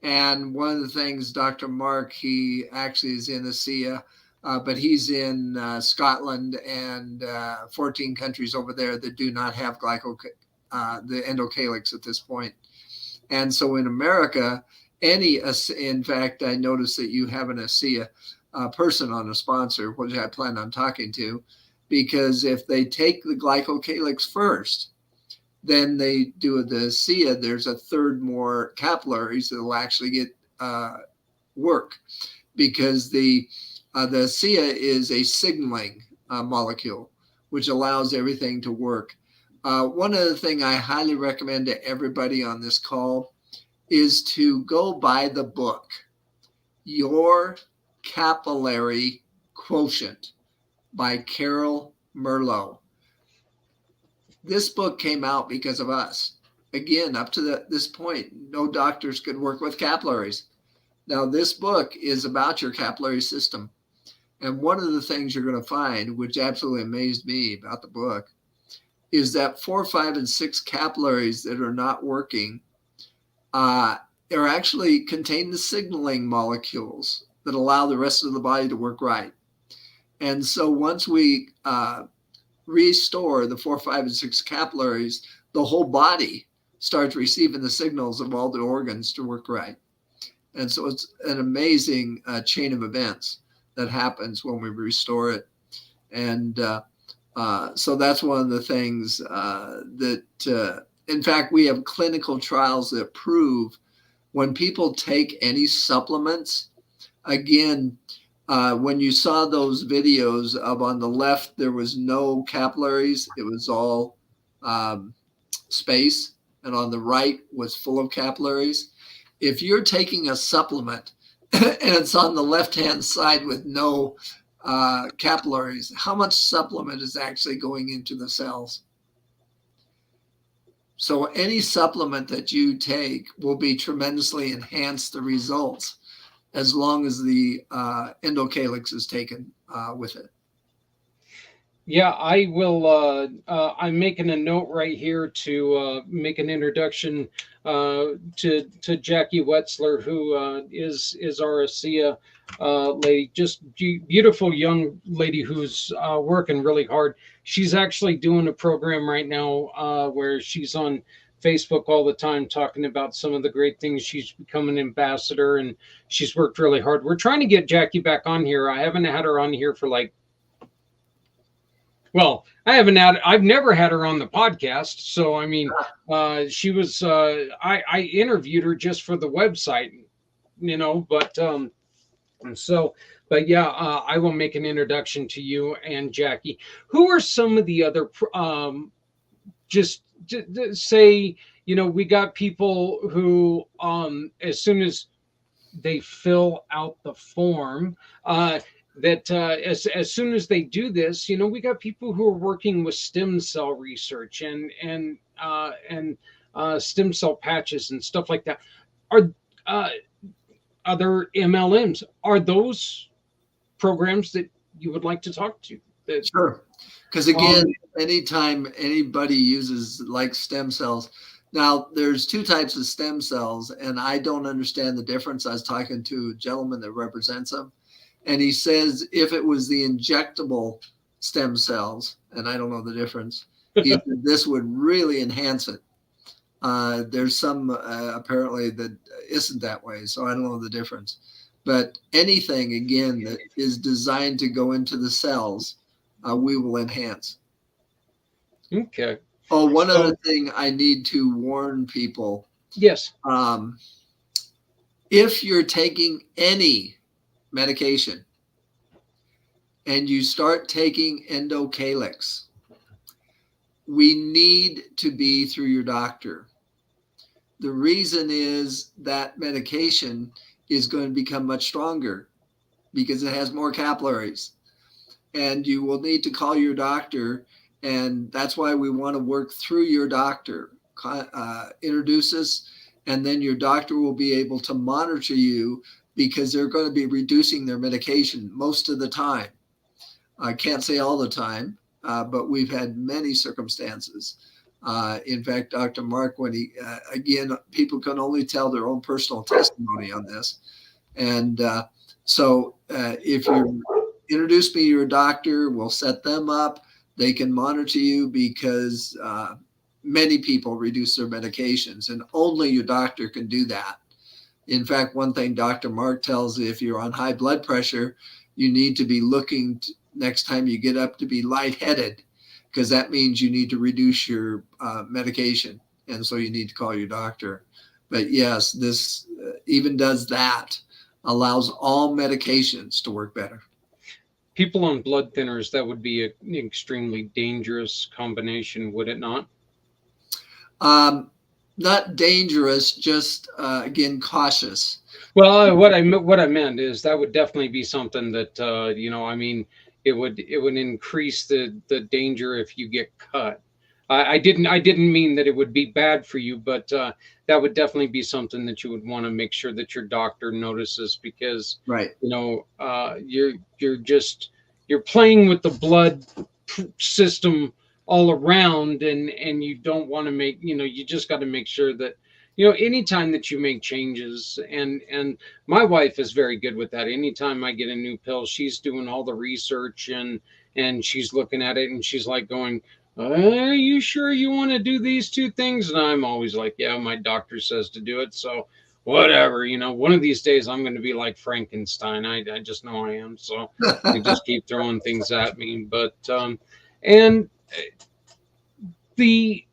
And one of the things, Dr. Mark, he actually is in ASEA, but he's in Scotland and 14 countries over there that do not have the endocalyx at this point. And so in America, in fact, I noticed that you have an ASEA person on a sponsor, which I plan on talking to, because if they take the glycocalyx first, then they do the ASEA, there's a third more capillaries that will actually get work, because the ASEA is a signaling molecule, which allows everything to work. One other thing I highly recommend to everybody on this call is to go buy the book, Your Capillary Quotient by Carol Merlot. This book came out because of us. Again, up to this point, no doctors could work with capillaries. Now, this book is about your capillary system. And one of the things you're going to find, which absolutely amazed me about the book, is that 4, 5, and 6 capillaries that are not working are actually contain the signaling molecules that allow the rest of the body to work right. And so once we restore the 4, 5, and 6 capillaries, the whole body starts receiving the signals of all the organs to work right. And so it's an amazing chain of events that happens when we restore it. And so that's one of the things that, in fact, we have clinical trials that prove when people take any supplements, again, when you saw those videos of on the left, there was no capillaries. It was all space. And on the right was full of capillaries. If you're taking a supplement and it's on the left-hand side with no capillaries, how much supplement is actually going into the cells? So any supplement that you take will be tremendously enhance the results as long as the endocalyx is taken with it. Yeah, I will. I'm making a note right here to make an introduction to Jackie Wetzler, who is our ASEA lady, just beautiful young lady who's working really hard. She's actually doing a program right now where she's on Facebook all the time talking about some of the great things. She's become an ambassador and she's worked really hard. We're trying to get Jackie back on here. I haven't had her on here for I've never had her on the podcast. So, I mean, she was, I interviewed her just for the website, but yeah, I will make an introduction to you and Jackie. Who are some of the other, just say, we got people who, as soon as they fill out the form, that as soon as they do this, we got people who are working with stem cell research and stem cell patches and stuff like that. Are other MLMs? Are those programs that you would like to talk to? Sure. Because again, anytime anybody uses like stem cells, now there's 2 types of stem cells, and I don't understand the difference. I was talking to a gentleman that represents them. And he says if it was the injectable stem cells, and I don't know the difference, this would really enhance it. There's some apparently that isn't that way, so I don't know the difference. But anything, again, that is designed to go into the cells, we will enhance. Okay. Oh, one So, other thing I need to warn people. yes. If you're taking any medication and you start taking endocalix, we need to be through your doctor. The reason is that medication is going to become much stronger because it has more capillaries, and you will need to call your doctor. And that's why we want to work through your doctor. Introduce us, and then your doctor will be able to monitor you because they're going to be reducing their medication most of the time. I can't say all the time, but we've had many circumstances. In fact, Dr. Mark, when again, people can only tell their own personal testimony on this. And so if you introduce me to your doctor, we'll set them up. They can monitor you because many people reduce their medications, and only your doctor can do that. In fact, one thing Dr. Mark tells you, if you're on high blood pressure, you need to be looking next time you get up to be lightheaded, because that means you need to reduce your medication. And so you need to call your doctor. But yes, this even does that, allows all medications to work better. People on blood thinners, that would be an extremely dangerous combination, would it not? Not dangerous, just again, cautious. Well, what I meant is that would definitely be something that I mean, it would increase the danger if you get cut. I didn't mean that it would be bad for you, but that would definitely be something that you would want to make sure that your doctor notices, because Right. You're playing with the blood system all around, and you don't want to make, you just got to make sure that, anytime that you make changes, and my wife is very good with that. Anytime I get a new pill, she's doing all the research, and she's looking at it, and she's like going, are you sure you want to do these two things? And I'm always like, yeah, my doctor says to do it, so whatever. One of these days I'm going to be like Frankenstein. I just know I am. So they just keep throwing things at me. But and the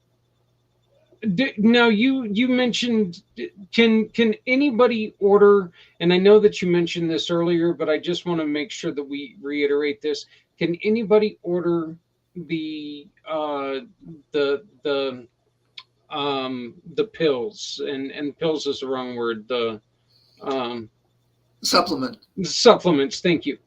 now you mentioned, can anybody order, and I know that you mentioned this earlier, but I just want to make sure that we reiterate this. Can anybody order the pills, and pills is the wrong word, the supplements, thank you.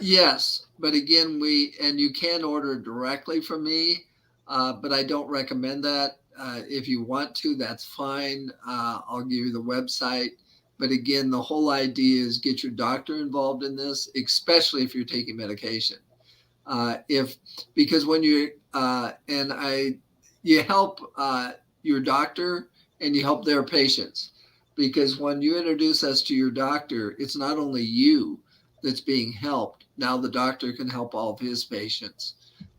Yes, but again, you can order directly from me, but I don't recommend that. If you want to, that's fine. I'll give you the website. But again, the whole idea is get your doctor involved in this, especially if you're taking medication. Because when you help your doctor, and you help their patients, because when you introduce us to your doctor, it's not only you that's being helped. Now the doctor can help all of his patients,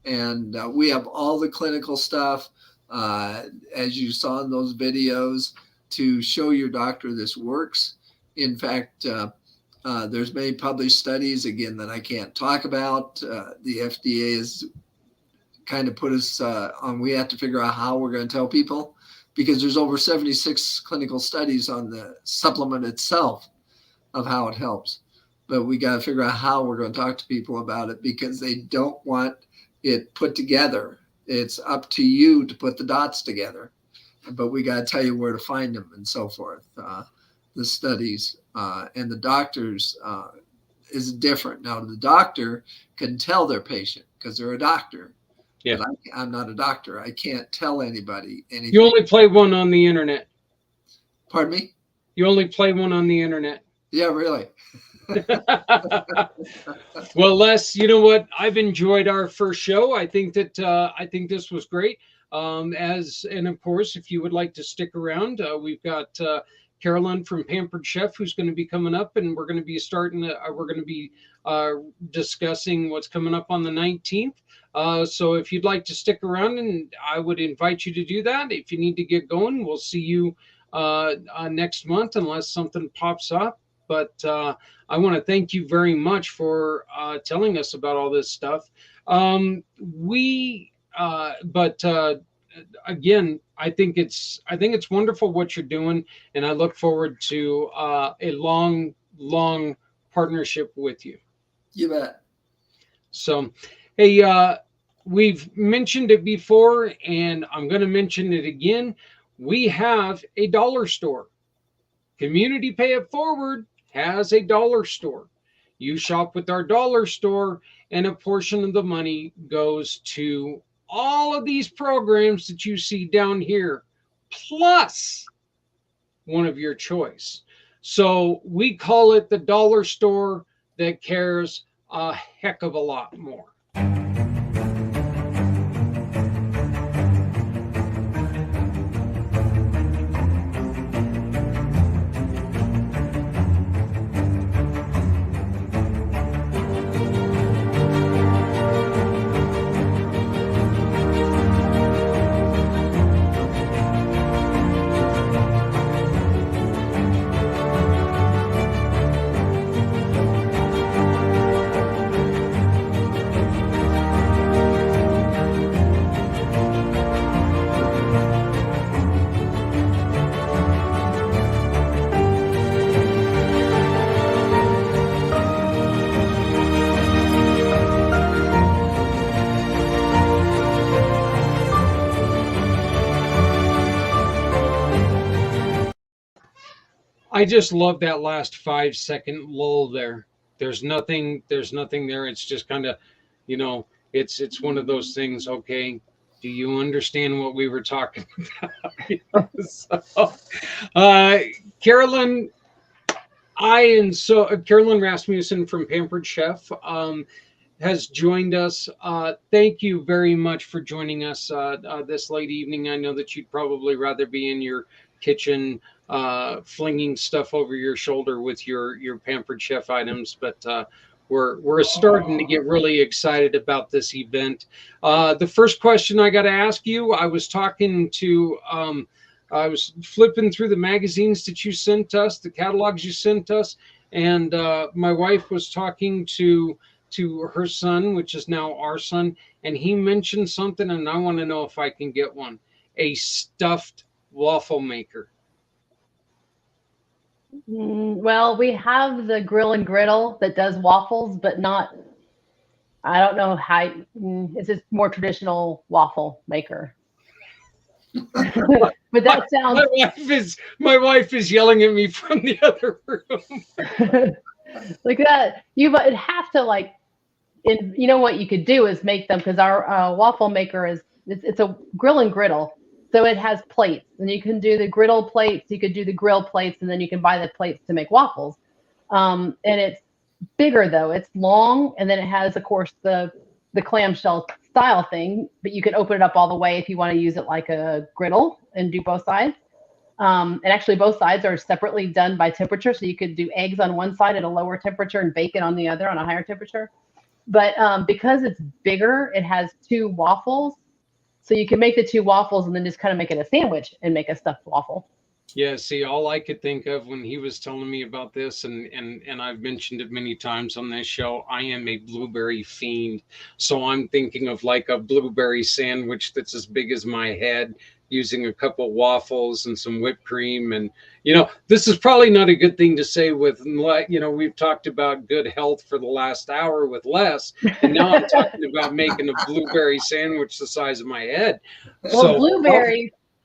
and we have all the clinical stuff, as you saw in those videos, to show your doctor this works. In fact, there's many published studies, again, that I can't talk about. The FDA has kind of put us on, we have to figure out how we're going to tell people, because there's over 76 clinical studies on the supplement itself of how it helps. But we got to figure out how we're going to talk to people about it, because they don't want it put together. It's up to you to put the dots together, but we got to tell you where to find them and so forth. The studies and the doctors is different. Now, the doctor can tell their patient because they're a doctor. Yeah. But I'm not a doctor. I can't tell anybody anything. You only play one on the internet. Pardon me? You only play one on the internet. Yeah, really. Well, Les, you know what? I've enjoyed our first show. I think this was great. And of course, if you would like to stick around, we've got Carolyn from Pampered Chef, who's going to be coming up, and we're going to be discussing what's coming up on the 19th. So if you'd like to stick around, and I would invite you to do that. If you need to get going, we'll see you next month, unless something pops up. But I want to thank you very much for telling us about all this stuff. We Again, I think it's wonderful what you're doing, and I look forward to a long partnership with you. You bet. So, hey, we've mentioned it before, and I'm going to mention it again. We have a dollar store. Community Pay It Forward has a dollar store. You shop with our dollar store, and a portion of the money goes to all of these programs that you see down here, plus one of your choice. So we call it the dollar store that cares a heck of a lot more. I just love that last 5 second lull there. There's nothing there. It's just kind of, you know, it's one of those things. Okay, do you understand what we were talking about? So, uh, Carolyn, Carolyn Rasmussen from Pampered Chef has joined us. Thank you very much for joining us this late evening. I know that you'd probably rather be in your kitchen flinging stuff over your shoulder with your Pampered Chef items, but we're starting to get really excited about this event. The first question I got to ask you, I was flipping through the magazines that you sent us, the catalogs you sent us, and my wife was talking to her son, which is now our son, and he mentioned something, and I want to know if I can get one. A stuffed waffle maker. Well, we have the grill and griddle that does waffles, but not, I don't know how, it's just more traditional waffle maker. But that sounds. My wife is yelling at me from the other room. Like that, you would have to like, you know what you could do is make them, because our waffle maker it's a grill and griddle. So it has plates, and you can do the griddle plates, you could do the grill plates, and then you can buy the plates to make waffles. And it's bigger though. It's long, and then it has, of course, the clamshell style thing, but you can open it up all the way if you want to use it like a griddle and do both sides. And actually both sides are separately done by temperature. So you could do eggs on one side at a lower temperature and bacon on the other on a higher temperature. But because it's bigger, it has two waffles. So you can make the two waffles and then just kind of make it a sandwich and make a stuffed waffle. Yeah, see, all I could think of when he was telling me about this, and I've mentioned it many times on this show, I am a blueberry fiend. So I'm thinking of like a blueberry sandwich that's as big as my head, using a couple waffles and some whipped cream. And, this is probably not a good thing to say with, we've talked about good health for the last hour with Les, and now I'm talking about making a blueberry sandwich the size of my head. Well,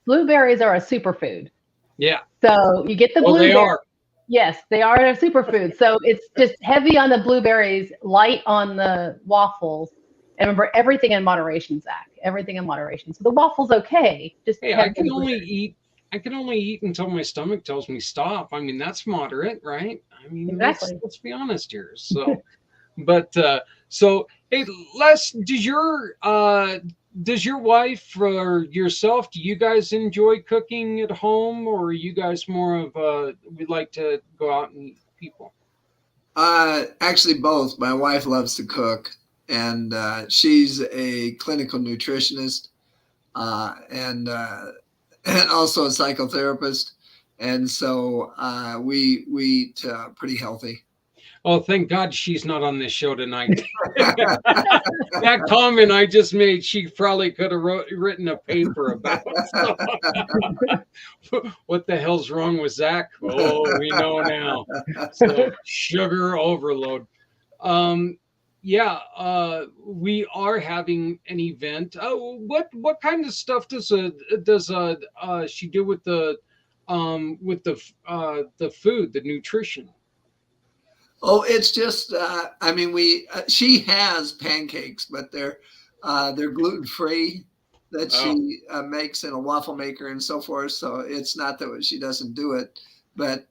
blueberries are a superfood. Yeah. So you get the blueberries. They are. Yes, they are a superfood. So it's just heavy on the blueberries, light on the waffles. And remember, everything in moderation, Zach. Everything in moderation. So the waffle's okay. Just I can only eat until my stomach tells me stop. I mean, that's moderate, right? I mean, exactly. Let's be honest here. So, hey, Les, does your wife or yourself, do you guys enjoy cooking at home, or are you guys more of we'd like to go out and eat people? Actually, both. My wife loves to cook, and she's a clinical nutritionist and also a psychotherapist. And so we eat pretty healthy. Oh, thank God she's not on this show tonight. That comment I just made, she probably could have written a paper about. What the hell's wrong with Zach? Oh, we know now. So sugar overload. Yeah, we are having an event. What kind of stuff does she do with the food, the nutrition? Oh, it's just, I mean, she has pancakes, but they're gluten free that she makes in a waffle maker and so forth. So it's not that she doesn't do it, but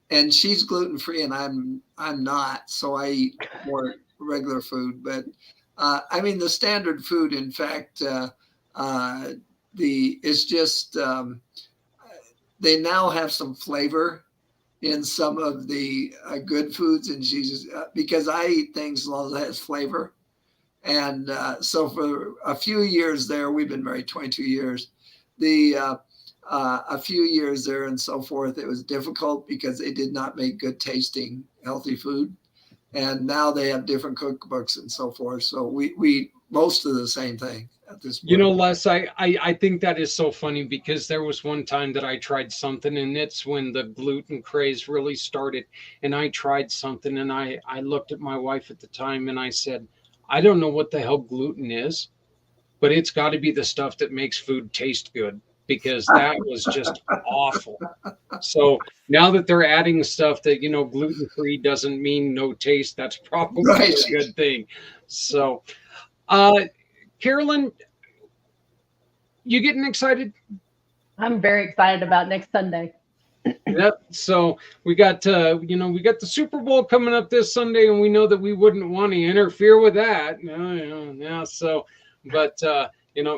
and she's gluten free and I'm not. So I eat more regular food. But I mean, the standard food, in fact, it's just they now have some flavor in some of the good foods, and she's because I eat things as long as it has flavor. And so for a few years there, we've been married 22 years. A few years there and so forth, it was difficult because they did not make good tasting, healthy food. And now they have different cookbooks and so forth. So we eat most of the same thing at this point. You know, Les, I think that is so funny because there was one time that I tried something, and it's when the gluten craze really started. And I tried something, and I looked at my wife at the time and I said, I don't know what the hell gluten is, but it's got to be the stuff that makes food taste good, because that was just awful. So now that they're adding stuff that, you know, gluten-free doesn't mean no taste, that's probably a good thing. So, Carolyn, you getting excited? I'm very excited about next Sunday. Yep. So we got the Super Bowl coming up this Sunday, and we know that we wouldn't want to interfere with that. Yeah. So, but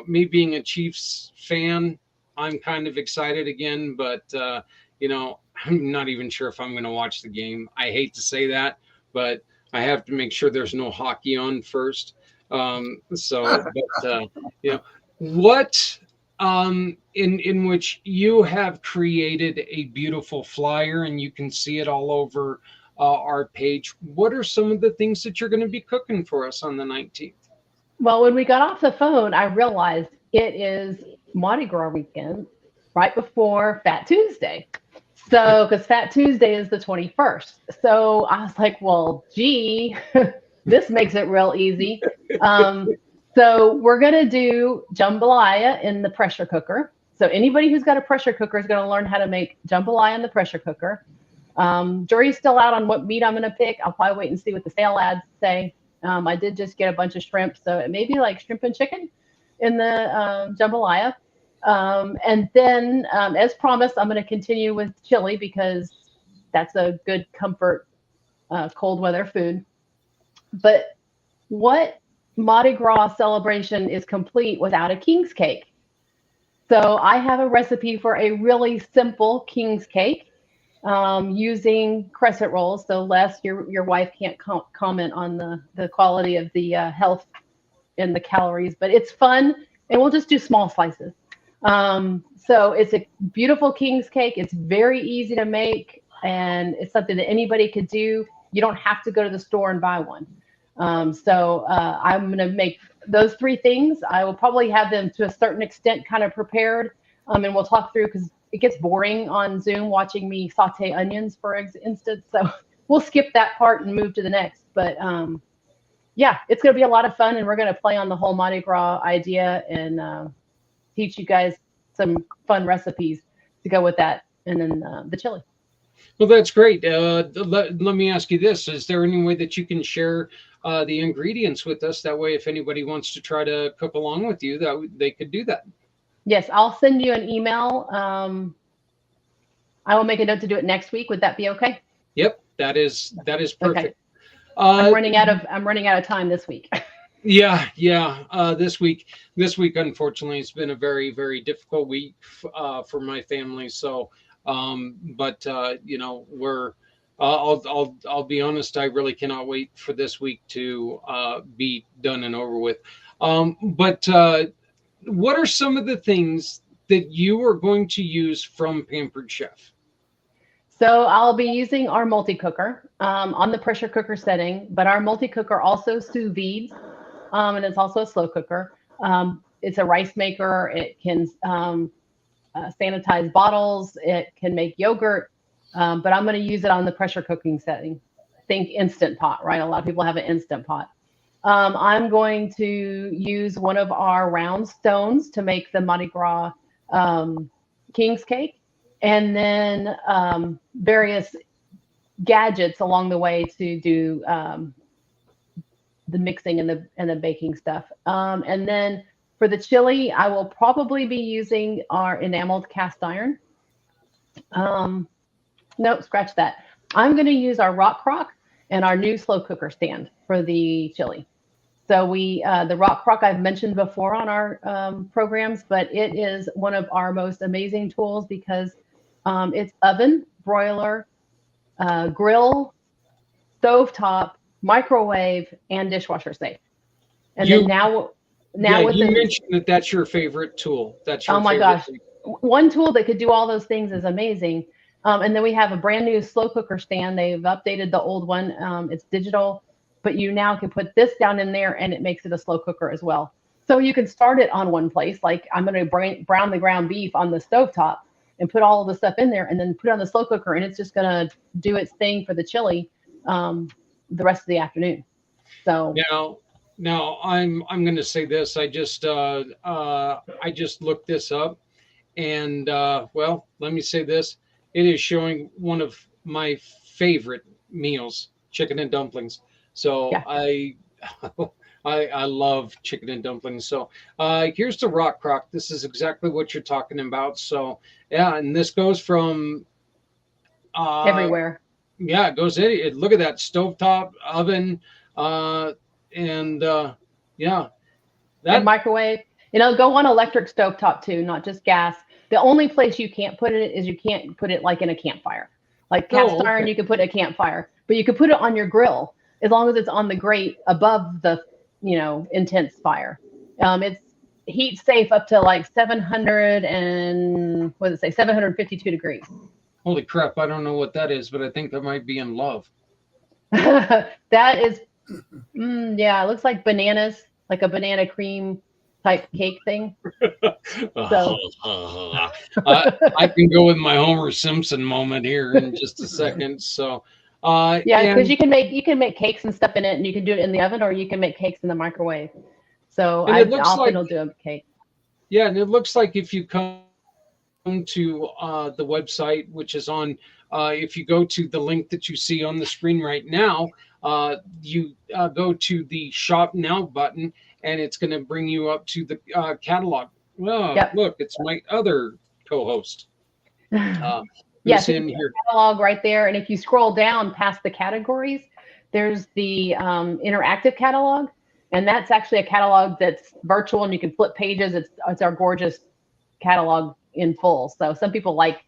me being a Chiefs fan, I'm kind of excited again. But I'm not even sure if I'm going to watch the game. I hate to say that, but I have to make sure there's no hockey on first. What in which you have created a beautiful flyer, and you can see it all over our page. What are some of the things that you're going to be cooking for us on the 19th? Well, when we got off the phone, I realized it is Mardi Gras weekend, right before Fat Tuesday. So, because Fat Tuesday is the 21st. So I was like, well, gee, this makes it real easy. So we're going to do jambalaya in the pressure cooker. So anybody who's got a pressure cooker is going to learn how to make jambalaya in the pressure cooker. Jury's still out on what meat I'm going to pick. I'll probably wait and see what the sale ads say. I did just get a bunch of shrimp, so it may be like shrimp and chicken in the jambalaya. And then, as promised, I'm going to continue with chili because that's a good comfort cold weather food. But what Mardi Gras celebration is complete without a king's cake? So I have a recipe for a really simple king's cake using crescent rolls. So Les, your wife can't comment on the quality of the health and the calories, but it's fun, and we'll just do small slices. So it's a beautiful king's cake. It's very easy to make, and it's something that anybody could do. You don't have to go to the store and buy one. So I'm going to make those three things. I will probably have them to a certain extent kind of prepared, and we'll talk through because it gets boring on Zoom watching me saute onions, for instance. So we'll skip that part and move to the next. But yeah, it's going to be a lot of fun, and we're going to play on the whole Mardi Gras idea and teach you guys some fun recipes to go with that, and then the chili. Well, that's great. Let me ask you this. Is there any way that you can share the ingredients with us? That way, if anybody wants to try to cook along with you, that they could do that. Yes, I'll send you an email. I will make a note to do it next week. Would that be okay? Yep, that is perfect. Okay. I'm running out of time this week. Yeah. This week, unfortunately, it's been a very, very difficult week for my family. So, we're. I'll be honest. I really cannot wait for this week to be done and over with. What are some of the things that you are going to use from Pampered Chef? So I'll be using our multi-cooker on the pressure cooker setting, but our multi-cooker also sous vide, and it's also a slow cooker. It's a rice maker. It can sanitize bottles. It can make yogurt, but I'm going to use it on the pressure cooking setting. Think Instant Pot, right? A lot of people have an Instant Pot. I'm going to use one of our round stones to make the Mardi Gras King's Cake, and then various gadgets along the way to do the mixing and the baking stuff. And then for the chili, I will probably be using our enameled cast iron. Nope, scratch that. I'm going to use our rock crock and our new slow cooker stand for the chili. So the rock crock I've mentioned before on our programs, but it is one of our most amazing tools because it's oven, broiler, grill, stovetop, microwave, and dishwasher safe. And then now you mentioned that that's your favorite tool. That's your my favorite gosh. thing. One tool that could do all those things is amazing. And then we have a brand new slow cooker stand. They've updated the old one. It's digital, but you now can put this down in there and it makes it a slow cooker as well. So you can start it on one place. Like I'm going to brown the ground beef on the stovetop and put all of the stuff in there and then put it on the slow cooker. And it's just going to do its thing for the chili the rest of the afternoon. So now I'm going to say this. I just looked this up, and well, let me say this. It is showing one of my favorite meals, chicken and dumplings. So yeah. I love chicken and dumplings. So here's the rock crock. This is exactly what you're talking about. So yeah, and this goes from everywhere. Yeah, it goes in. Look at that stovetop, oven, and yeah, and microwave. Go on electric stovetop too, not just gas. The only place you can't put it is you can't put it like in a campfire. Like cast iron, you can put a campfire, but you could put it on your grill as long as it's on the grate above the intense fire. It's heat safe up to like 752 degrees. Holy crap, I don't know what that is, but I think that might be in love. That is, yeah, it looks like bananas, like a banana cream type cake thing. So I can go with my Homer Simpson moment here in just a second. So yeah, because you can make cakes and stuff in it, and you can do it in the oven, or you can make cakes in the microwave. So I often will do a cake. Yeah, and it looks like if you come to the website, which is on, if you go to the link that you see on the screen right now, you go to the Shop Now button, and it's going to bring you up to the catalog. Oh, yep. Look, it's my other co-host. Yes, in here. Catalog right there, and if you scroll down past the categories, there's the interactive catalog, and that's actually a catalog that's virtual, and you can flip pages. It's our gorgeous catalog in full. So some people like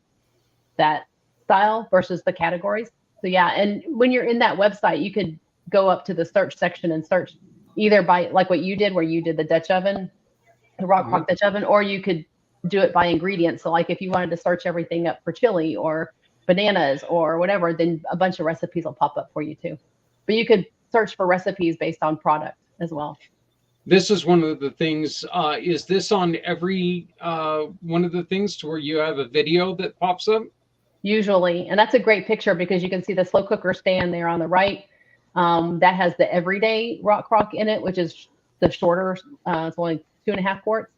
that style versus the categories. So yeah, and when you're in that website, you could go up to the search section and search either by like what you did, where you did the Dutch oven, the rock crock Dutch oven, or you could do it by ingredients. So like if you wanted to search everything up for chili or bananas or whatever, then a bunch of recipes will pop up for you too. But you could search for recipes based on product as well. This is one of the things, is this on every one of the things to where you have a video that pops up? Usually, and that's a great picture because you can see the slow cooker stand there on the right. That has the everyday rock crock in it, which is the shorter, it's only 2.5 quarts.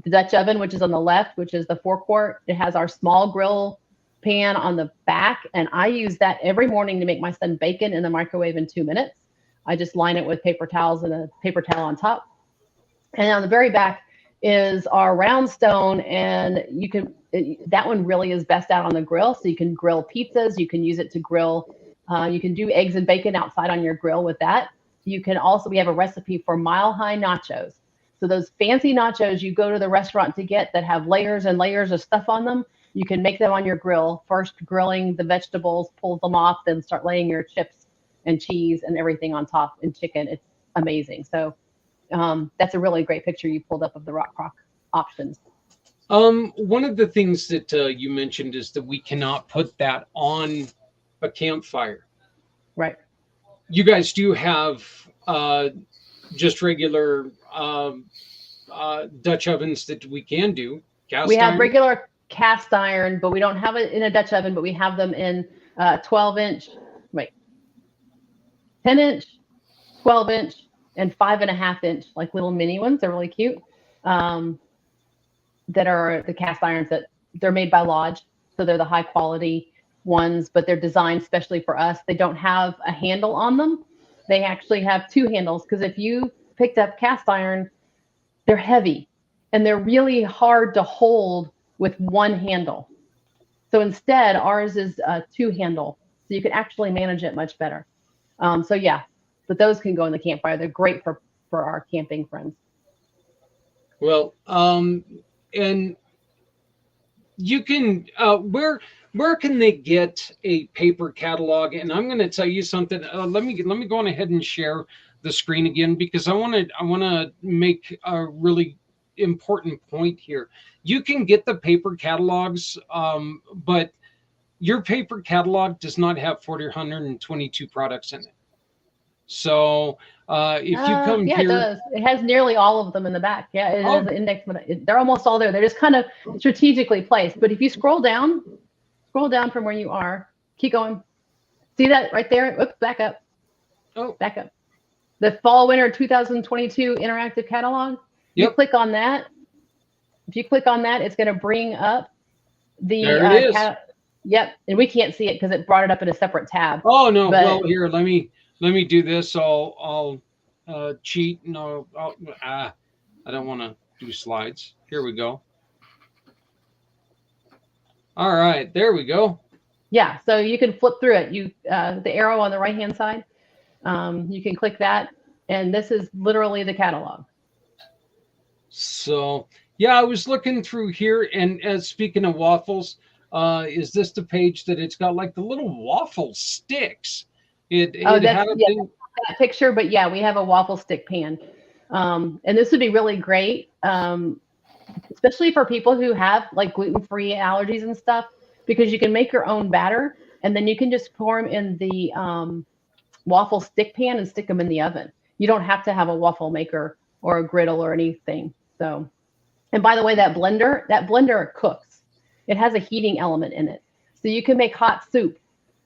The Dutch oven, which is on the left, which is the 4 quart. It has our small grill pan on the back, and I use that every morning to make my son bacon in the microwave in 2 minutes. I just line it with paper towels and a paper towel on top. And on the very back is our round stone, and that one really is best out on the grill. So you can grill pizzas, you can use it to grill, you can do eggs and bacon outside on your grill with that. You can also, we have a recipe for mile-high nachos. So those fancy nachos you go to the restaurant to get that have layers and layers of stuff on them, you can make them on your grill, first grilling the vegetables, pull them off, then start laying your chips and cheese and everything on top and chicken. It's amazing. So that's a really great picture you pulled up of the rock crock options. One of the things that you mentioned is that we cannot put that on a campfire. Right. You guys do have just regular Dutch ovens that we can do. We have Iron. regular cast iron, but we don't have it in a Dutch oven, but we have them in 12-inch, 10-inch, 12-inch, and 5.5-inch, like little mini ones. They're really cute. That are the cast irons that they're made by Lodge. So they're the high quality ones, but they're designed specially for us. They don't have a handle on them. They actually have two handles, because if you picked up cast iron, they're heavy and they're really hard to hold with one handle. So instead, ours is a two handle. So you can actually manage it much better. So yeah, but those can go in the campfire. They're great for our camping friends. Well, and you can where can they get a paper catalog? And I'm going to tell you something. Let me go on ahead and share the screen again, because I want to make a really important point here. You can get the paper catalogs, but your paper catalog does not have 422 products in it. So if you come yeah, here, it does. It has nearly all of them in the back. Yeah, it has an index, but they're almost all there. They're just kind of strategically placed. But if you scroll down from where you are, keep going. See that right there? Oops, back up. Oh, back up. The Fall Winter 2022 interactive catalog. Yep. You click on that. If you click on that, it's going to bring up the. There it is. Yep, and we can't see it because it brought it up in a separate tab. Oh no! Well, here, let me do this. I'll cheat. No, I don't want to do slides. Here we go. All right, there we go. Yeah, so you can flip through it. You the arrow on the right hand side. You can click that, and this is literally the catalog. So yeah, I was looking through here, and speaking of waffles, is this the page that it's got like the little waffle sticks? That picture, but yeah, we have a waffle stick pan, and this would be really great, especially for people who have like gluten-free allergies and stuff, because you can make your own batter, and then you can just pour them in the waffle stick pan and stick them in the oven. You don't have to have a waffle maker or a griddle or anything. So, and by the way, that blender cooks. It has a heating element in it, so you can make hot soup.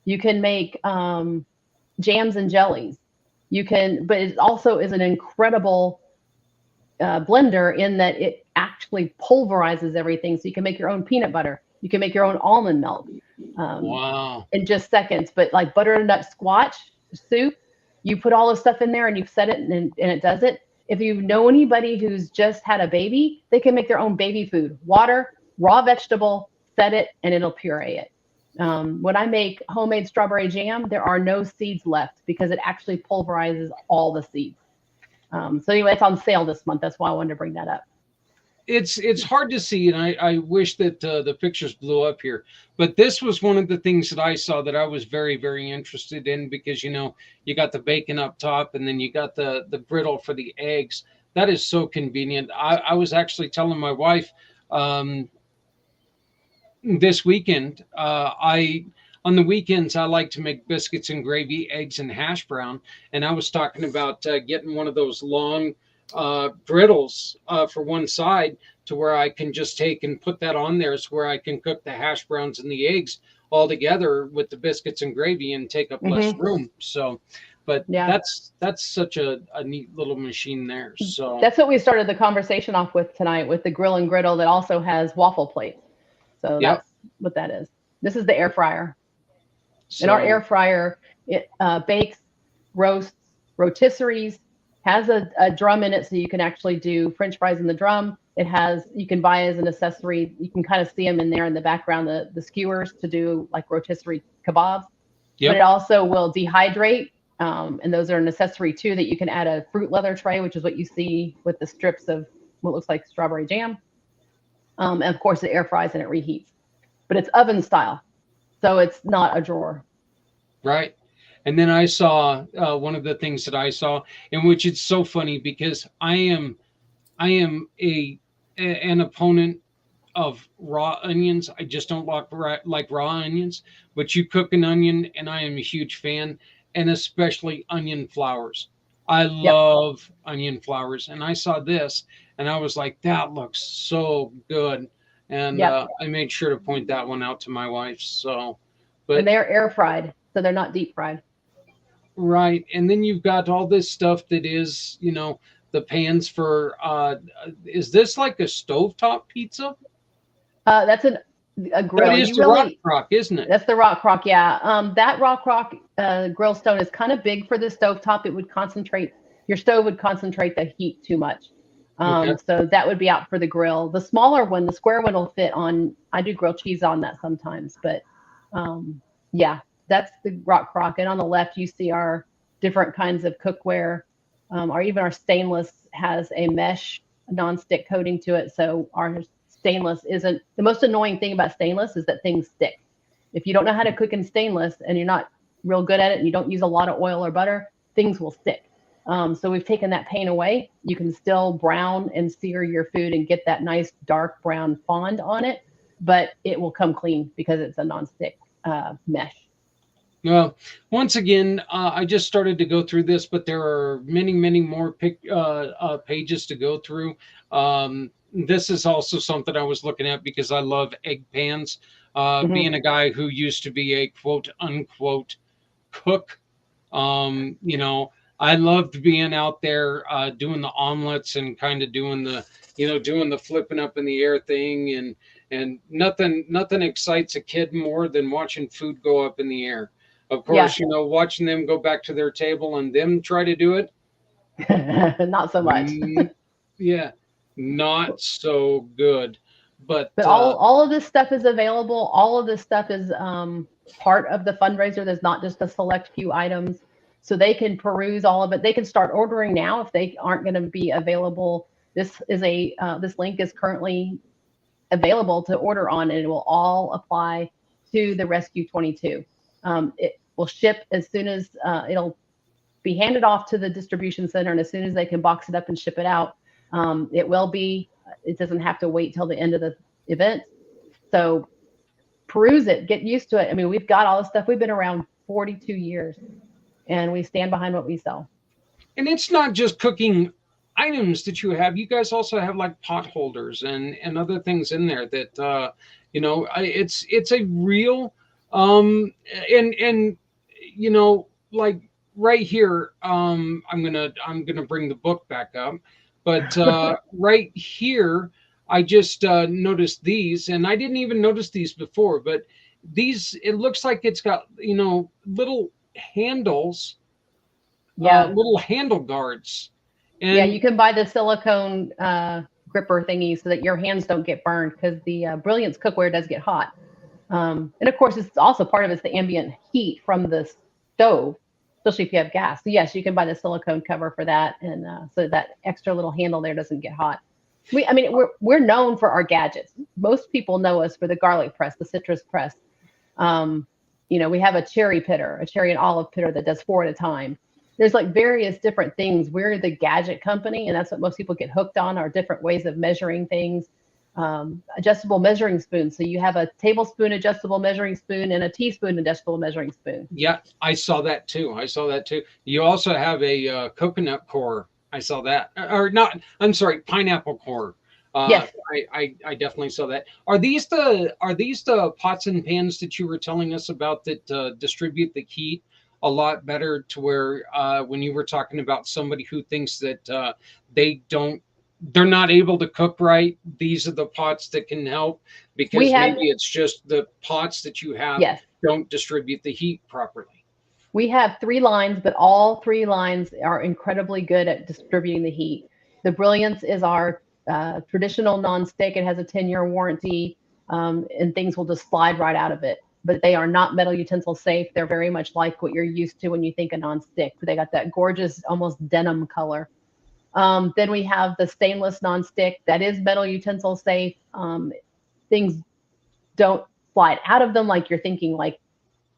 You can make jams and jellies. But it also is an incredible blender in that it actually pulverizes everything. So you can make your own peanut butter. You can make your own almond milk. Wow! In just seconds. But like butternut squash soup, you put all the stuff in there and you set it, and it does it. If you know anybody who's just had a baby, they can make their own baby food. Water, raw vegetable, set it, and it'll puree it. When I make homemade strawberry jam, there are no seeds left because it actually pulverizes all the seeds. So anyway, it's on sale this month. That's why I wanted to bring that up. It's hard to see, and I wish that the pictures blew up here. But this was one of the things that I saw that I was very, very interested in, because you got the bacon up top, and then you got the griddle for the eggs. That is so convenient. I was actually telling my wife this weekend, on the weekends, I like to make biscuits and gravy, eggs, and hash brown. And I was talking about getting one of those long griddles for one side, to where I can just take and put that on there, so where I can cook the hash browns and the eggs all together with the biscuits and gravy and take up less room. So, but yeah, that's such a neat little machine there. So that's what we started the conversation off with tonight, with the grill and griddle that also has waffle plates. So that's what that is. This is the air fryer. And our air fryer, it bakes, roasts, rotisseries, has a drum in it, so you can actually do French fries in the drum. It has, you can buy as an accessory, you can kind of see them in there in the background, the skewers to do like rotisserie kebabs. Yep. But it also will dehydrate, and those are an accessory too, that you can add a fruit leather tray, which is what you see with the strips of what looks like strawberry jam. And of course, it air fries and it reheats. But it's oven style, so it's not a drawer. Right. And then I saw one of the things that I saw, in which it's so funny, because I am an opponent of raw onions. I just don't like raw onions, but you cook an onion, and I am a huge fan, and especially onion flowers. I Yep. love onion flowers, and I saw this, and I was like, that looks so good, and Yep. I made sure to point that one out to my wife. So, And but they're air fried, so they're not deep fried. right, and then you've got all this stuff that is, the pans for. Is this like a stovetop pizza? That's a That grill. is You the rock really crock, isn't it? That's the rock crock, yeah. That rock crock grill stone is kind of big for the stovetop. It would concentrate Your stove would concentrate the heat too much. Okay. So that would be out for the grill. The smaller one, the square one, will fit on. I do grilled cheese on that sometimes, but yeah, that's the rock crock. And on the left, you see our different kinds of cookware, or even our stainless has a mesh nonstick coating to it. So our stainless isn't the most annoying thing about stainless is that things stick. If you don't know how to cook in stainless and you're not real good at it and you don't use a lot of oil or butter, things will stick. So we've taken that pain away. You can still brown and sear your food and get that nice dark brown fond on it, but it will come clean because it's a nonstick mesh. Well, once again, I just started to go through this, but there are many, many more pages to go through. This is also something I was looking at because I love egg pans. Mhm. Being a guy who used to be a quote unquote cook, I loved being out there doing the omelets and kind of doing the flipping up in the air thing, and nothing excites a kid more than watching food go up in the air. Of Yeah, course, watching them go back to their table and them try to do it. not so much. mm, yeah, not so good. But But all of this stuff is available. All of this stuff is part of the fundraiser. There's not just a select few items, so they can peruse all of it. They can start ordering now if they aren't going to be available. This link is currently available to order on, and it will all apply to the Rescue 22. It will ship as soon as it'll be handed off to the distribution center, and as soon as they can box it up and ship it out, it will be. It doesn't have to wait till the end of the event. So peruse it, get used to it. I mean, we've got all this stuff. We've been around 42 years, and we stand behind what we sell. and it's not just cooking items that you have. You guys also have like pot holders and other things in there that it's a real and like right here, I'm gonna bring the book back up, but right here I just noticed these, and I didn't even notice these before, but these, it looks like it's got little handles, Yeah. little handle guards. Yeah, And you can buy the silicone gripper thingy so that your hands don't get burned because the Brilliance cookware does get hot. And of course, it's also part of it's the ambient heat from the stove, especially if you have gas. So yes, you can buy the silicone cover for that, and so that extra little handle there doesn't get hot. We're known for our gadgets. Most people know us for the garlic press, the citrus press. We have a cherry pitter, a cherry and olive pitter that does 4 at a time. There's like various different things. We're the gadget company, and that's what most people get hooked on, are different ways of measuring things. Adjustable measuring spoon. So you have a tablespoon adjustable measuring spoon and a teaspoon adjustable measuring spoon. yeah, I saw that too. You also have a coconut core. I saw that, or not. I'm sorry, pineapple core. Yes. I definitely saw that. Are these the pots and pans that you were telling us about that distribute the heat a lot better, to where when you were talking about somebody who thinks that they're not able to cook right, these are the pots that can help, because maybe it's just the pots that you have Yes. don't distribute the heat properly. We have 3 lines, but all 3 lines are incredibly good at distributing the heat. The Brilliance is our traditional nonstick. It has a 10-year warranty, and things will just slide right out of it. But they are not metal utensil safe. They're very much like what you're used to when you think of nonstick. They got that gorgeous, almost denim color. Then we have the stainless nonstick that is metal utensil safe. Things don't slide out of them like you're thinking, like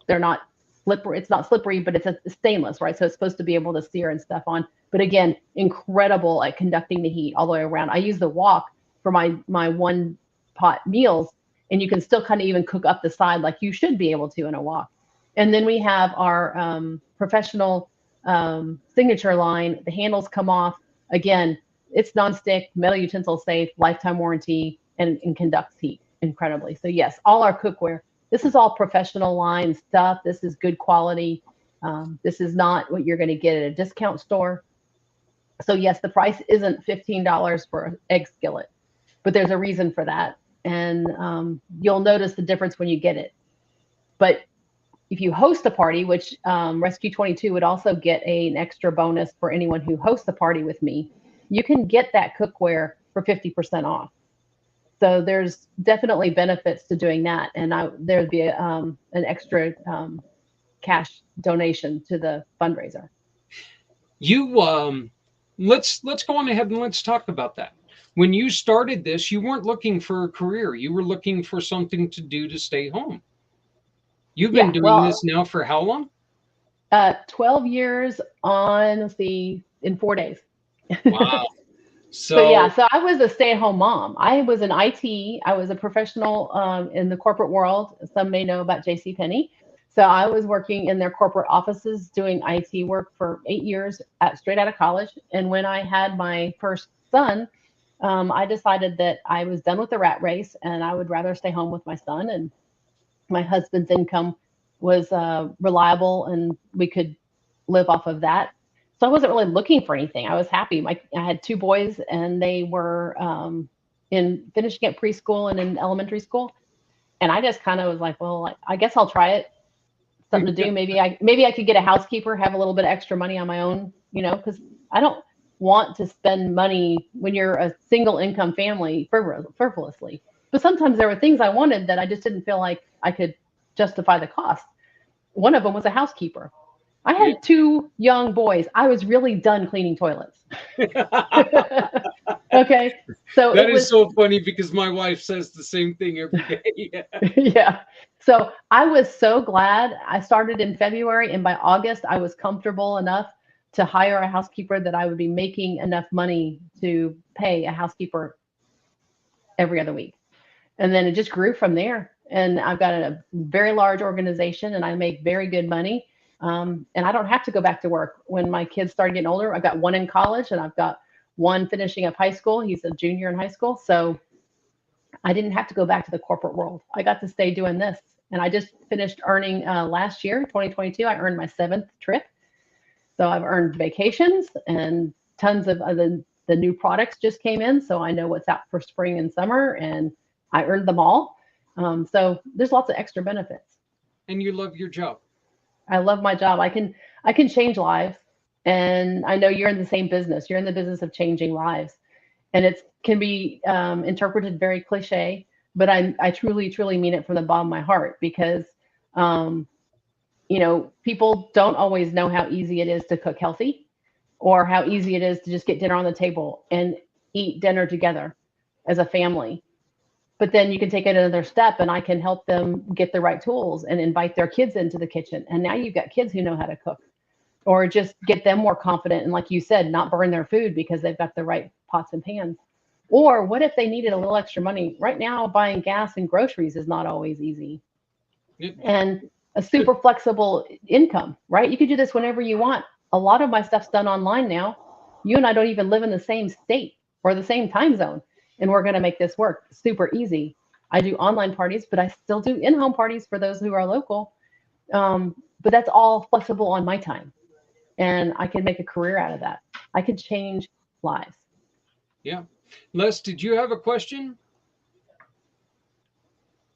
they're not slippery. It's not slippery, but it's a stainless, right? So it's supposed to be able to sear and stuff on. But again, incredible at conducting the heat all the way around. I use the wok for my one pot meals, and you can still kind of even cook up the side like you should be able to in a wok. And then we have our professional signature line. The handles come off. Again, it's nonstick, metal utensil safe, lifetime warranty, and conducts heat incredibly. So yes, all our cookware. This is all professional line stuff. This is good quality. This is not what you're going to get at a discount store. So yes, the price isn't $15 for an egg skillet, but there's a reason for that. And you'll notice the difference when you get it. But if you host a party, which Rescue 22 would also get an extra bonus for anyone who hosts a party with me, you can get that cookware for 50% off. So there's definitely benefits to doing that. And there'd be an extra cash donation to the fundraiser. You let's go on ahead and let's talk about that. When you started this, you weren't looking for a career. You were looking for something to do to stay home. You've been doing this now for how long? 12 years on, let's see, in 4 days. Wow. So yeah, so I was a stay-at-home mom. I was in IT. I was a professional in the corporate world. Some may know about JCPenney. So I was working in their corporate offices doing IT work for 8 years straight out of college. And when I had my first son, I decided that I was done with the rat race and I would rather stay home with my son. And my husband's income was reliable and we could live off of that. So I wasn't really looking for anything. I was happy. I had 2 boys and they were in finishing at preschool and in elementary school. And I just kind of was like, well, I guess I'll try it. Something to do. Maybe I could get a housekeeper, have a little bit of extra money on my own, because I don't want to spend money when you're a single income family frivolously. But sometimes there were things I wanted that I just didn't feel like I could justify the cost. One of them was a housekeeper. I had 2 young boys. I was really done cleaning toilets. Okay. So that is so funny because my wife says the same thing every day. Yeah. So I was so glad. I started in February and by August I was comfortable enough to hire a housekeeper that I would be making enough money to pay a housekeeper every other week. And then it just grew from there. And I've got a very large organization and I make very good money. And I don't have to go back to work. When my kids started getting older, I've got one in college and I've got one finishing up high school. He's a junior in high school. So I didn't have to go back to the corporate world. I got to stay doing this. And I just finished earning last year, 2022, I earned my 7th trip. So I've earned vacations and tons of the new products just came in. So I know what's out for spring and summer and I earned them all. So there's lots of extra benefits. And you love your job. I love my job. I can change lives. And I know you're in the same business. You're in the business of changing lives. And it can be interpreted very cliche, but I truly, truly mean it from the bottom of my heart because, people don't always know how easy it is to cook healthy or how easy it is to just get dinner on the table and eat dinner together as a family. But then you can take it another step and I can help them get the right tools and invite their kids into the kitchen. And now you've got kids who know how to cook or just get them more confident. And like you said, not burn their food because they've got the right pots and pans. Or what if they needed a little extra money? Right now, buying gas and groceries is not always easy. And a super flexible income, right? You could do this whenever you want. A lot of my stuff's done online now. You and I don't even live in the same state or the same time zone. And we're going to make this work super easy. I do online parties, but I still do in-home parties for those who are local. But that's all flexible on my time. And I can make a career out of that. I can change lives. Yeah. Les, did you have a question?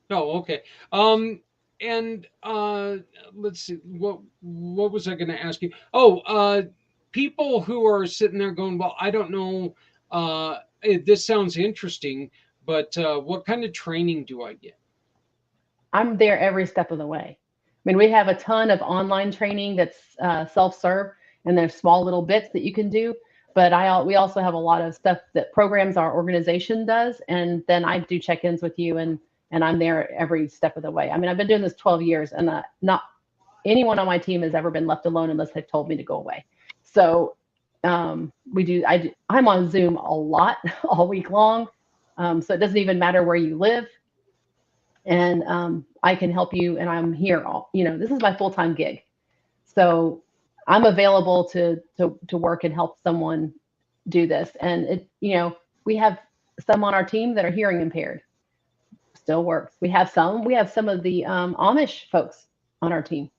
No, okay. And let's see, what was I going to ask you? Oh, people who are sitting there going, well, I don't know, this sounds interesting, but what kind of training do I get? I'm there every step of the way. I mean, we have a ton of online training that's self-serve, and there's small little bits that you can do. But we also have a lot of stuff that programs our organization does, and then I do check-ins with you, and I'm there every step of the way. I mean, I've been doing this 12 years, and not anyone on my team has ever been left alone unless they've told me to go away. So I'm on Zoom a lot all week long. So it doesn't even matter where you live. And I can help you, and I'm here. This is my full-time gig. So I'm available to work and help someone do this. And we have some on our team that are hearing impaired. Still works. We have some of the Amish folks on our team,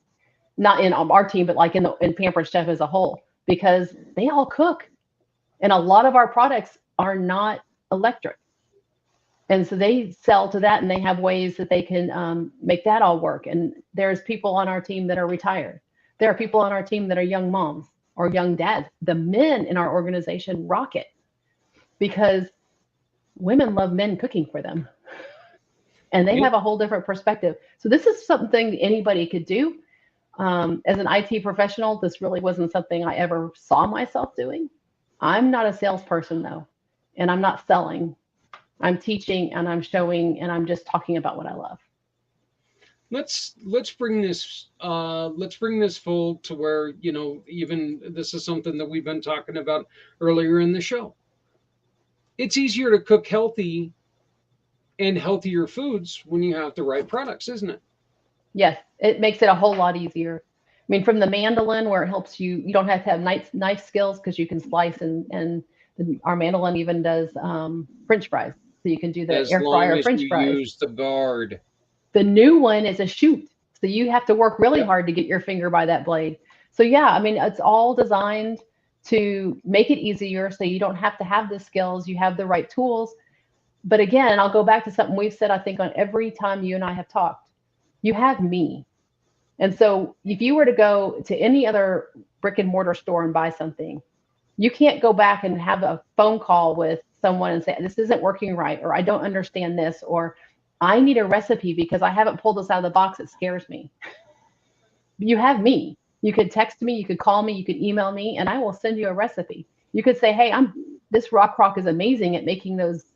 not in our team, but like in Pampered Chef as a whole, because they all cook, and a lot of our products are not electric, and so they sell to that, and they have ways that they can make that all work. And there's people on our team that are retired. There are people on our team that are young moms or young dads. The men in our organization rock it because women love men cooking for them. And they have a whole different perspective. So this is something anybody could do. As an IT professional, this really wasn't something I ever saw myself doing. I'm not a salesperson though, and I'm not selling. I'm teaching and I'm showing and I'm just talking about what I love. Let's bring this full to where, even this is something that we've been talking about earlier in the show. It's easier to cook healthy and healthier foods when you have the right products, isn't it? Yes, it makes it a whole lot easier. I mean, from the mandolin, where it helps you don't have to have knife skills because you can slice, and our mandolin even does French fries, so you can do the air fryer French fries. Use the guard. The new one is a shoot, so you have to work really hard to get your finger by that blade. So yeah, I mean, it's all designed to make it easier, so you don't have to have the skills. You have the right tools. But again, I'll go back to something we've said, I think, on every time you and I have talked. You have me. And so if you were to go to any other brick and mortar store and buy something, you can't go back and have a phone call with someone and say, this isn't working right, or I don't understand this, or I need a recipe because I haven't pulled this out of the box. It scares me. You have me. You could text me, you could call me, you could email me, and I will send you a recipe. You could say, hey, this Rock Rock is amazing at making those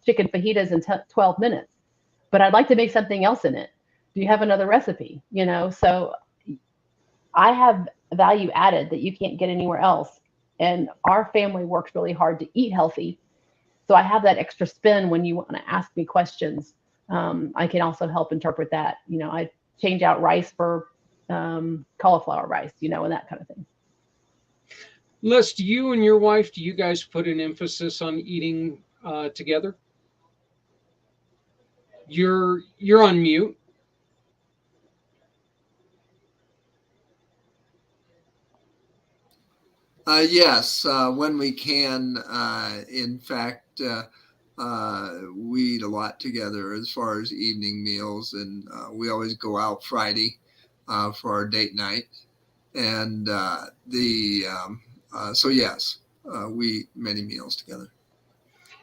chicken fajitas in 12 minutes, but I'd like to make something else in it. Do you have another recipe? So I have value added that you can't get anywhere else. And our family works really hard to eat healthy. So I have that extra spin when you want to ask me questions. I can also help interpret that. I change out rice for cauliflower rice, and that kind of thing. Les, do you and your wife, do you guys put an emphasis on eating together? You're on mute. Yes, when we can. In fact, we eat a lot together as far as evening meals, and we always go out Friday for our date night. And so yes, we eat many meals together.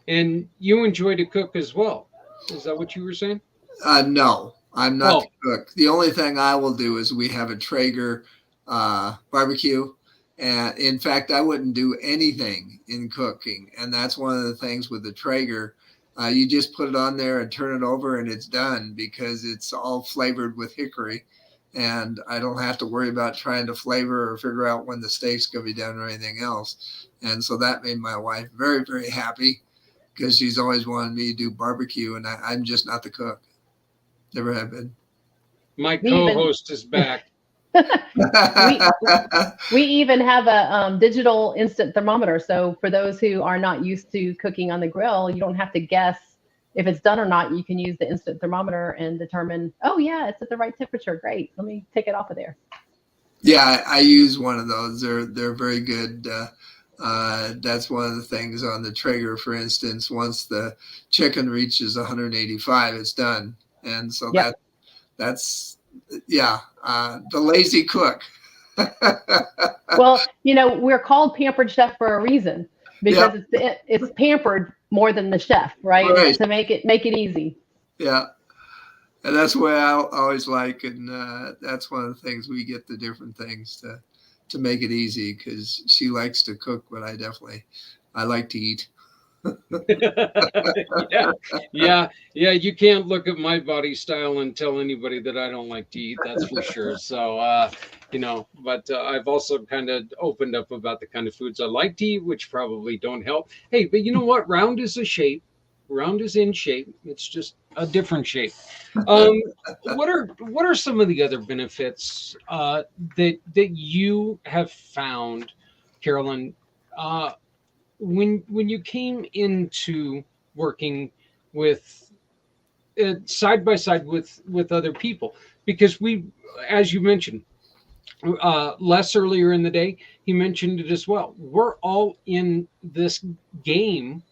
And you enjoy to cook as well. Is that what you were saying? No, I'm not the cook. The only thing I will do is we have a Traeger barbecue. And in fact, I wouldn't do anything in cooking. And that's one of the things with the Traeger. You just put it on there and turn it over and it's done because it's all flavored with hickory. And I don't have to worry about trying to flavor or figure out when the steak's going to be done or anything else. And so that made my wife very, very happy because she's always wanted me to do barbecue. And I'm just not the cook. Never have been. My co-host is back. we even have a digital instant thermometer. So for those who are not used to cooking on the grill, you don't have to guess if it's done or not. You can use the instant thermometer and determine, oh yeah, it's at the right temperature. Great. Let me take it off of there. Yeah, I use one of those. They're very good. That's one of the things on the Traeger, for instance. Once the chicken reaches 185, it's done. And so that's the lazy cook. Well, we're called Pampered Chef for a reason because it's pampered more than the chef, right? To make it easy. Yeah, and that's what I always like, and that's one of the things we get the different things to make it easy because she likes to cook, but I like to eat. yeah. You can't look at my body style and tell anybody that I don't like to eat. That's for sure. So, but I've also kind of opened up about the kind of foods I like to eat, which probably don't help. Hey, but you know what? Round is a shape. Round is in shape. It's just a different shape. Um, what are some of the other benefits that you have found, Carolyn, uh, when you came into working with side by side with other people? Because we, as you mentioned, Les earlier in the day, he mentioned it as well. We're all in this game,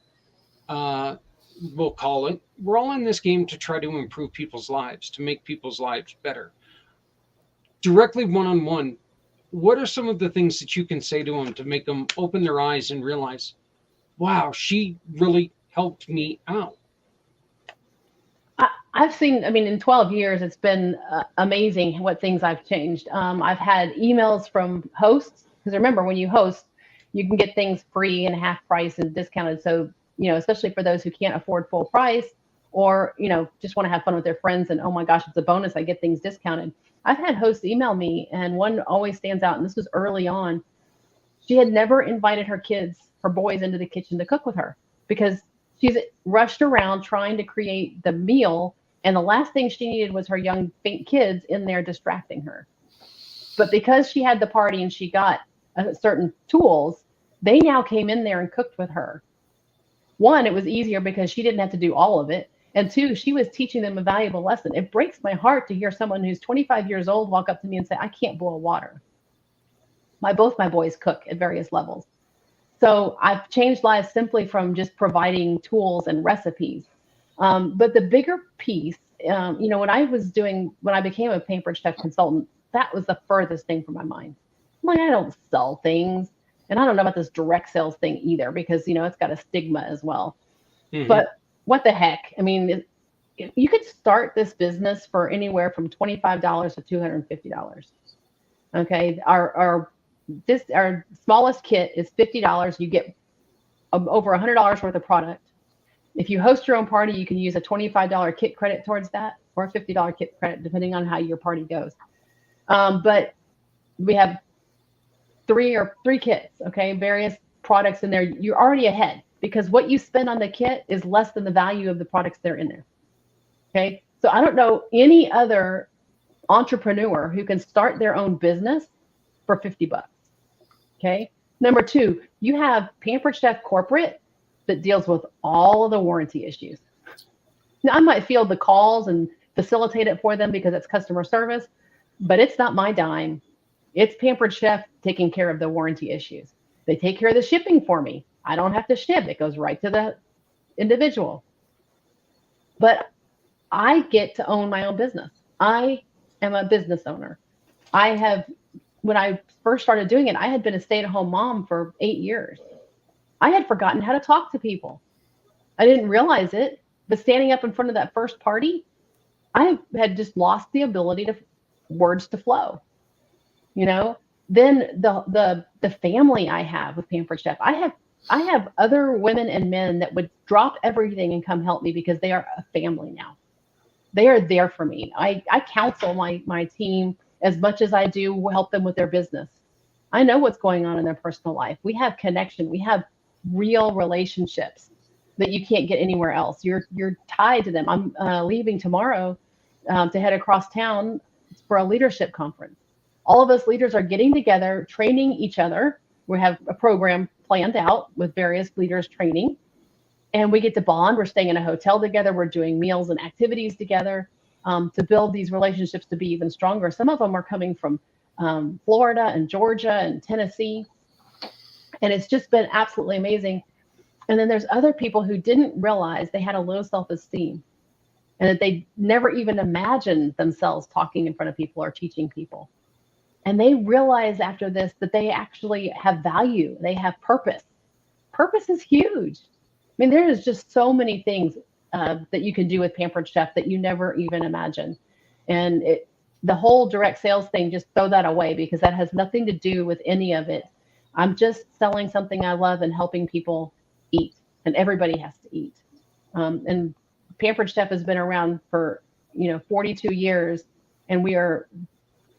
uh, we'll call it. We're all in this game to try to improve people's lives, to make people's lives better. Directly one on one, what are some of the things that you can say to them to make them open their eyes and realize, wow, she really helped me out? I've seen, I mean, in 12 years, it's been amazing what things I've changed. I've had emails from hosts, because remember, when you host, you can get things free and half price and discounted. So, especially for those who can't afford full price or, just want to have fun with their friends and, oh my gosh, it's a bonus, I get things discounted. I've had hosts email me, and one always stands out, and this was early on. She had never invited her kids, her boys, into the kitchen to cook with her because she's rushed around trying to create the meal. And the last thing she needed was her young kids in there distracting her. But because she had the party and she got certain tools, they now came in there and cooked with her. One, it was easier because she didn't have to do all of it. And two, she was teaching them a valuable lesson. It breaks my heart to hear someone who's 25 years old walk up to me and say, I can't boil water. Both my boys cook at various levels. So I've changed lives simply from just providing tools and recipes. But the bigger piece, when I became a Pampered Chef consultant, that was the furthest thing from my mind. I'm like, I don't sell things. And I don't know about this direct sales thing either, because, it's got a stigma as well. Mm-hmm. But what the heck? I mean, you could start this business for anywhere from $25 to $250. Okay. Our smallest kit is $50. You get over $100 worth of product. If you host your own party, you can use a $25 kit credit towards that, or a $50 kit credit, depending on how your party goes. But we have three kits, okay, various products in there. You're already ahead because what you spend on the kit is less than the value of the products that are in there. Okay. So I don't know any other entrepreneur who can start their own business for $50. Okay. Number two, you have Pampered Chef Corporate that deals with all of the warranty issues. Now, I might field the calls and facilitate it for them because it's customer service, but it's not my dime. It's Pampered Chef taking care of the warranty issues. They take care of the shipping for me. I don't have to ship. It goes right to the individual. But I get to own my own business. I am a business owner. When I first started doing it, I had been a stay-at-home mom for 8 years. I had forgotten how to talk to people. I didn't realize it, but standing up in front of that first party, I had just lost the ability to words to flow. Then the family I have with Pampered Chef, I have other women and men that would drop everything and come help me because they are a family now. They are there for me. I counsel my team as much as I do help them with their business. I know what's going on in their personal life. We have connection. We have real relationships that you can't get anywhere else. You're tied to them. I'm leaving tomorrow to head across town for a leadership conference. All of us leaders are getting together, training each other. We have a program planned out with various leaders training, and we get to bond. We're staying in a hotel together. We're doing meals and activities together to build these relationships to be even stronger. Some of them are coming from Florida and Georgia and Tennessee. And it's just been absolutely amazing. And then there's other people who didn't realize they had a low self-esteem and that they never even imagined themselves talking in front of people or teaching people. And they realize after this that they actually have value. They have purpose. Purpose is huge. I mean, there is just so many things that you can do with Pampered Chef that you never even imagine. And the whole direct sales thing, just throw that away because that has nothing to do with any of it. I'm just selling something I love and helping people eat, and everybody has to eat. And Pampered Chef has been around for 42 years, and we are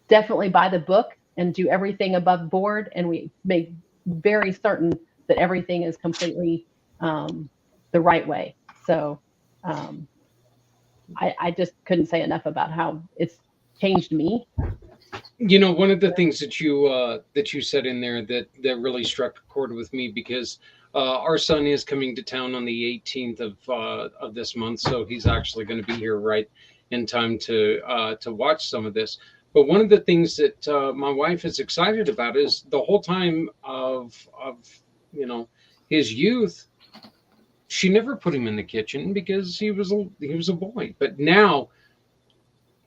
definitely by the book and do everything above board, and we make very certain that everything is completely the right way. So I just couldn't say enough about how it's changed me. You know, one of the things that you said in there that really struck a chord with me, because our son is coming to town on the 18th of this month, so he's actually going to be here right in time to watch some of this. But one of the things that my wife is excited about is the whole time of you know, his youth, she never put him in the kitchen because he was a boy. But now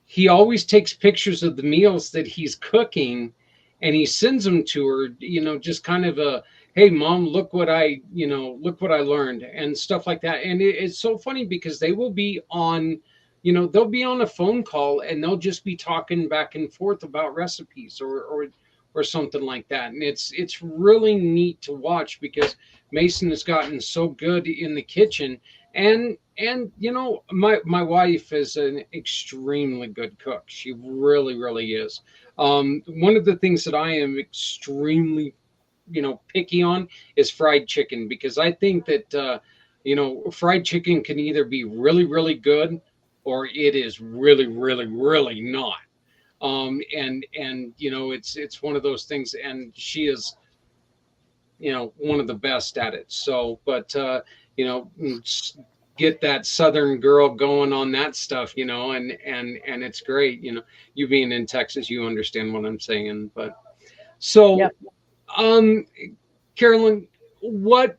he always takes pictures of the meals that he's cooking, and he sends them to her, you know, just kind of a, hey mom, look what I, you know, look what I learned and stuff like that. And it's so funny because they will be on, you know, they'll be on a phone call and they'll just be talking back and forth about recipes or something like that. And it's really neat to watch because Mason has gotten so good in the kitchen. And you know, my wife is an extremely good cook. She really is. One of the things that I am extremely, you know, picky on is fried chicken, because I think that you know, fried chicken can either be really good or it is really not. And you know, it's one of those things, and she is, you know, one of the best at it. So, but you know, get that Southern girl going on that stuff, you know, and it's great. You know, you being in Texas, you understand what I'm saying. But so, Yep. um, Carolyn, what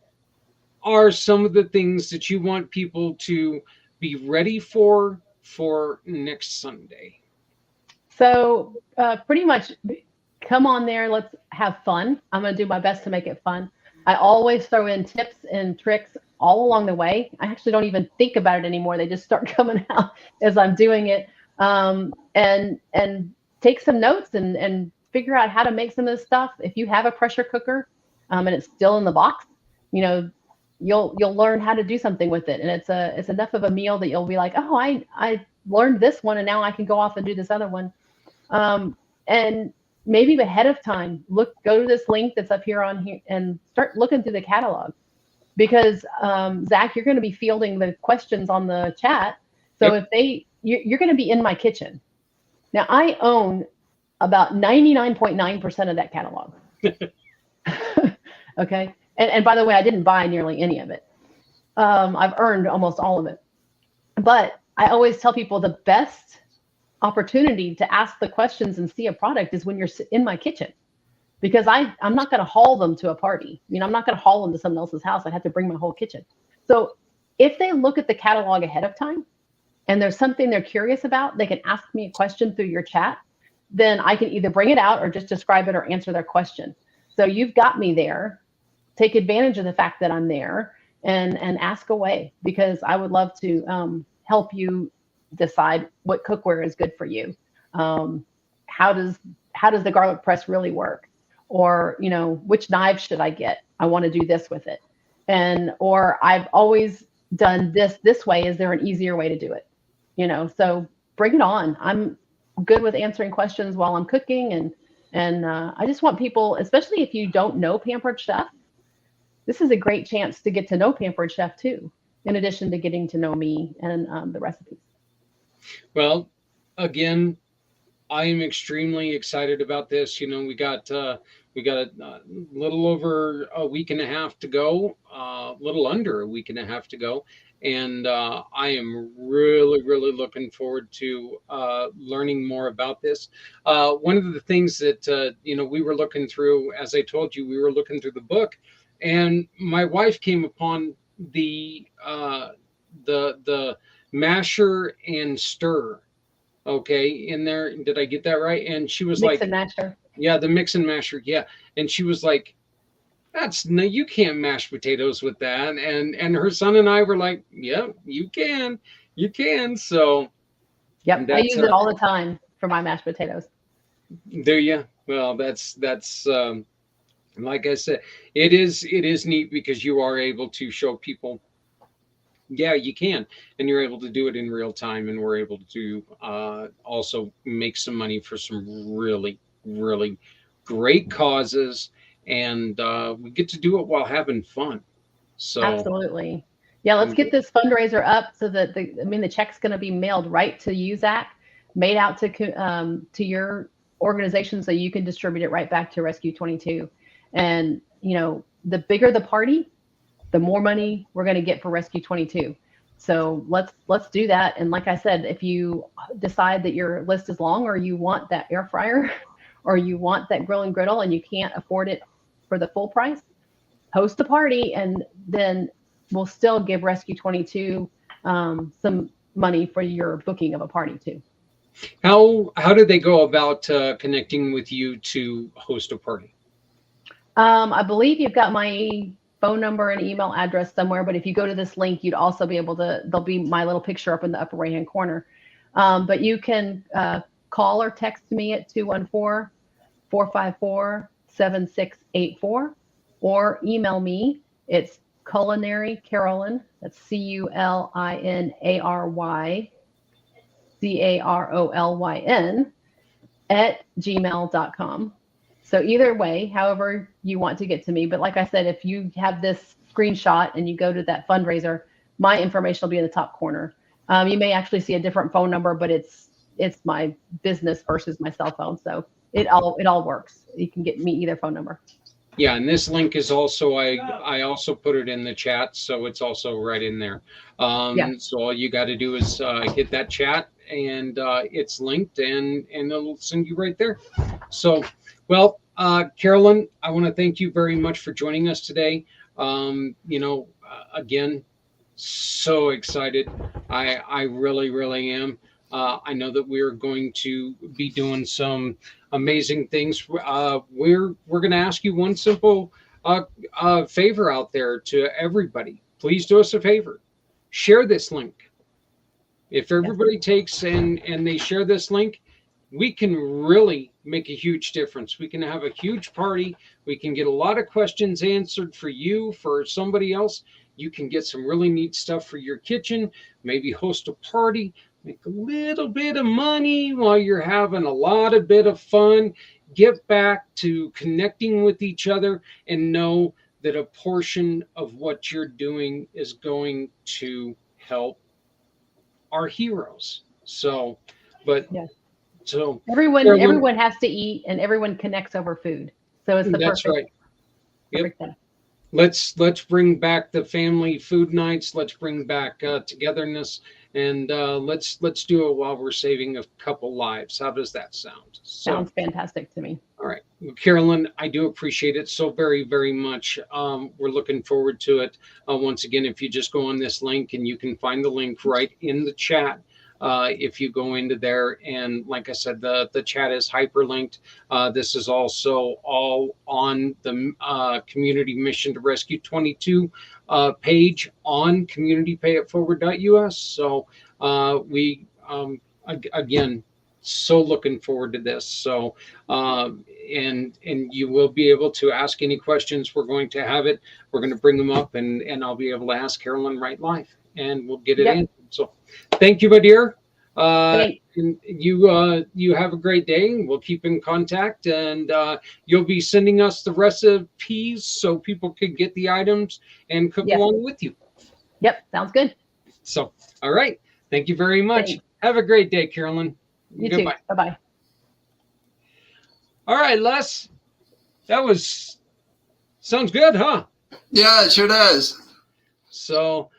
are some of the things that you want people to be ready for next Sunday? So pretty much come on there. Let's have fun. I'm going to do my best to make it fun. I always throw in tips and tricks all along the way. I actually don't even think about it anymore. They just start coming out as I'm doing it. And take some notes and figure out how to make some of this stuff. If you have a pressure cooker and it's still in the box, you know, you'll learn how to do something with it. And it's enough of a meal that you'll be like, oh, I learned this one and now I can go off and do this other one. And maybe ahead of time, go to this link that's up here on here and start looking through the catalog, because Zach, you're going to be fielding the questions on the chat. So Yep. if you're going to be in my kitchen. Now I own about 99.9% of that catalog. Okay. And by the way, I didn't buy nearly any of it. I've earned almost all of it. But I always tell people the best opportunity to ask the questions and see a product is when you're in my kitchen, because I'm not going to haul them to a party. You know, I'm not going to haul them to someone else's house. I have to bring my whole kitchen. So if they look at the catalog ahead of time and there's something they're curious about, they can ask me a question through your chat. Then I can either bring it out or just describe it or answer their question. So you've got me there. Take advantage of the fact that I'm there and ask away, because I would love to help you decide what cookware is good for you. How does the garlic press really work? Or, you know, which knives should I get? I want to do this with it. Or I've always done this way. Is there an easier way to do it? You know, so bring it on. I'm good with answering questions while I'm cooking. And I just want people, especially if you don't know Pampered Chef, this is a great chance to get to know Pampered Chef too, in addition to getting to know me and the recipes. Well, again, I am extremely excited about this. You know, we got a little over a week and a half to go, little under a week and a half to go, and I am really looking forward to learning more about this. One of the things that you know, we were looking through, as I told you, we were looking through the book, and my wife came upon the masher and stir. Okay, in there, did I get that right? And she was Mix like, and masher. yeah, the mix and masher, yeah. And she was like, that's no, you can't mash potatoes with that. And her son and I were like, yeah, you can. So Yep, I that's use it all the time for my mashed potatoes. do you? Well, that's like I said, it is neat because you are able to show people, yeah, you can, and you're able to do it in real time, and we're able to also make some money for some really great causes, and we get to do it while having fun. So Absolutely. Yeah, let's get this fundraiser up so that the check's going to be mailed right to you, Zach, made out to your organization so you can distribute it right back to Rescue 22. And the bigger the party, the more money we're going to get for Rescue 22. So let's do that. And like I said, if you decide that your list is long, or you want that air fryer, or you want that grill and griddle, and you can't afford it for the full price, host a party, and then we'll still give Rescue 22 some money for your booking of a party too. How do they go about connecting with you to host a party? I believe you've got my phone number and email address somewhere, but if you go to this link, you'd also be able to, there'll be my little picture up in the upper right hand corner. But you can call or text me at 214-454-7684, or email me. It's Culinary Carolyn, that's CulinAryCarolyn @gmail.com. So either way, however you want to get to me. But like I said, if you have this screenshot and you go to that fundraiser, my information will be in the top corner. You may actually see a different phone number, but it's my business versus my cell phone. So it all works. You can get me either phone number. Yeah, and this link is also, I also put it in the chat, so it's also right in there. So all you got to do is hit that chat, and it's linked, and it'll send you right there. So, well, Carolyn, I want to thank you very much for joining us today. Again, so excited. I really, really am. I know that we're going to be doing some amazing things. We're going to ask you one simple favor out there to everybody. Please do us a favor. Share this link. If everybody takes and they share this link, we can really make a huge difference. We can have a huge party. We can get a lot of questions answered for you, for somebody else. You can get some really neat stuff for your kitchen, maybe host a party, make a little bit of money while you're having a lot of bit of fun. Get back to connecting with each other, and know that a portion of what you're doing is going to help our heroes. So, but so everyone has to eat, and everyone connects over food. So it's the that's perfect, right. Yep. perfect. Let's bring back the family food nights. Let's bring back togetherness, and let's do it while we're saving a couple lives. How does that sound? Sounds fantastic to me. All right, well, Carolyn, I do appreciate it so very, very much. We're looking forward to it. Once again, if you just go on this link, and you can find the link right in the chat. If you go into there, and like I said, the chat is hyperlinked. This is also all on the Community Mission to Rescue 22 page on communitypayitforward.us. So we again, so looking forward to this. So and you will be able to ask any questions. We're going to have it. We're going to bring them up, and I'll be able to ask Carolyn right live, and we'll get it in. So thank you, my dear. And you have a great day. We'll keep in contact, and you'll be sending us the recipes so people could get the items and cook along with you. Yep, sounds good. So, all right. Thank you very much. Thanks. Have a great day, Carolyn. You Goodbye. too. Bye-bye. All right, Les. That sounds good, huh? Yeah, it sure does. So,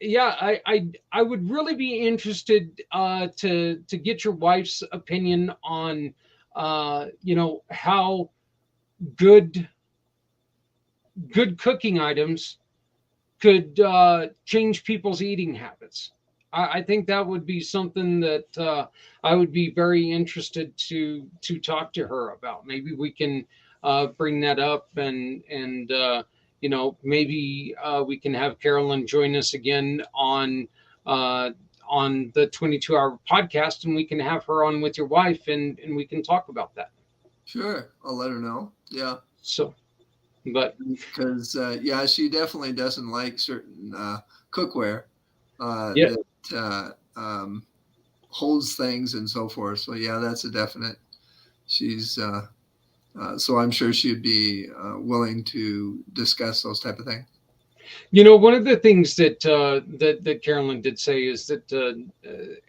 yeah, I would really be interested to get your wife's opinion on how good cooking items could change people's eating habits. I think that would be something that I would be very interested to talk to her about. Maybe we can bring that up, and maybe we can have Carolyn join us again on the 22-hour podcast, and we can have her on with your wife, and we can talk about that. Sure, I'll let her know. Yeah. So, but because she definitely doesn't like certain cookware that holds things and so forth. So yeah, that's a definite. She's so I'm sure she'd be willing to discuss those type of things. You know, one of the things that that Carolyn did say is that,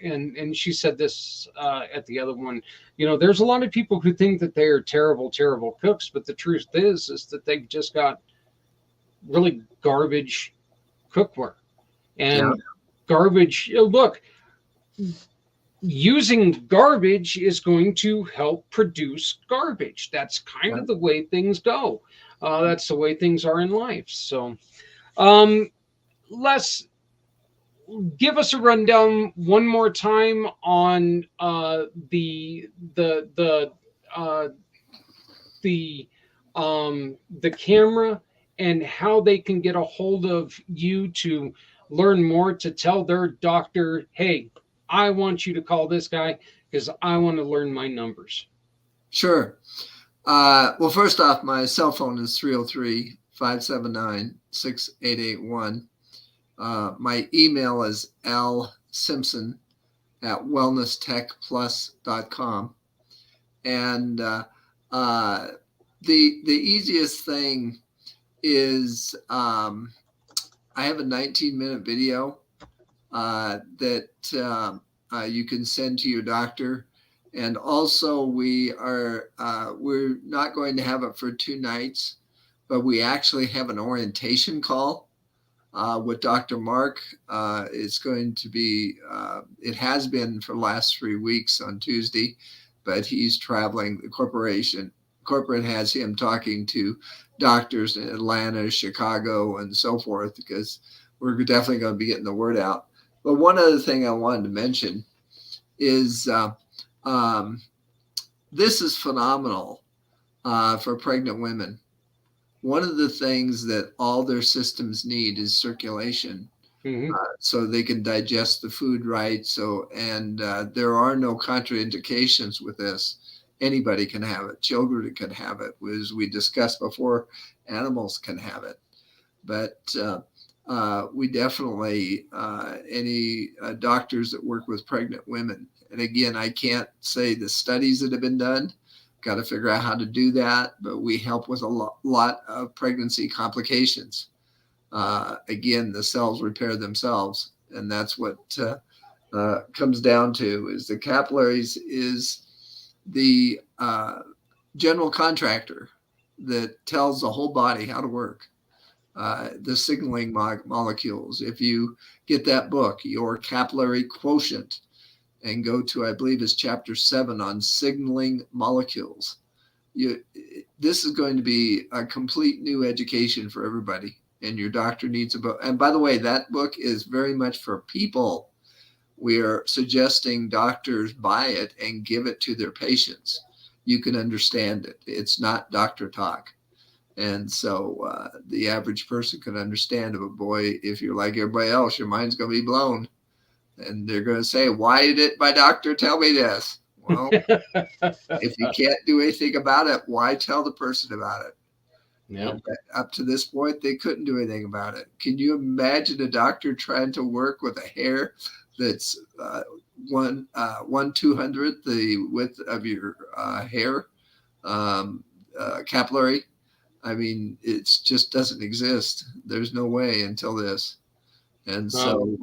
and she said this at the other one. You know, there's a lot of people who think that they are terrible, terrible cooks, but the truth is that they've just got really garbage cookware Yeah. and garbage. Look, using garbage is going to help produce garbage. That's kind Yeah. of the way things go. That's the way things are in life. So, um, Les, give us a rundown one more time on uh, the the camera and how they can get a hold of you to learn more, to tell their doctor, hey, I want you to call this guy because I want to learn my numbers. Sure. Well, first off, my cell phone is 303-579-6881. My email is lsimpson@wellnesstechplus.com. And the easiest thing is I have a 19-minute video that you can send to your doctor. And also we're not going to have it for 2 nights, but we actually have an orientation call with Dr. Mark. It's going to be, it has been for the last 3 weeks on Tuesday, but he's traveling. The corporate has him talking to doctors in Atlanta, Chicago, and so forth, because we're definitely going to be getting the word out. But one other thing I wanted to mention is this is phenomenal for pregnant women. One of the things that all their systems need is circulation, so they can digest the food right. So, and there are no contraindications with this. Anybody can have it. Children can have it. As we discussed before, animals can have it. But we definitely, any doctors that work with pregnant women, and again, I can't say the studies that have been done, got to figure out how to do that, but we help with a lot of pregnancy complications. Again, the cells repair themselves, and that's what comes down to is the capillaries is the general contractor that tells the whole body how to work. The signaling molecules. If you get that book, Your Capillary Quotient, and go to, I believe it's chapter 7 on signaling molecules, this is going to be a complete new education for everybody. And your doctor needs a book. And by the way, that book is very much for people. We are suggesting doctors buy it and give it to their patients. You can understand it. It's not doctor talk. And so the average person can understand it. But boy, if you're like everybody else, your mind's going to be blown. And they're going to say, why did my doctor tell me this? Well, if you can't do anything about it, why tell the person about it? Yeah. Up to this point, they couldn't do anything about it. Can you imagine a doctor trying to work with a hair that's 1/200th the width of your hair capillary? I mean, it just doesn't exist. There's no way until this. And so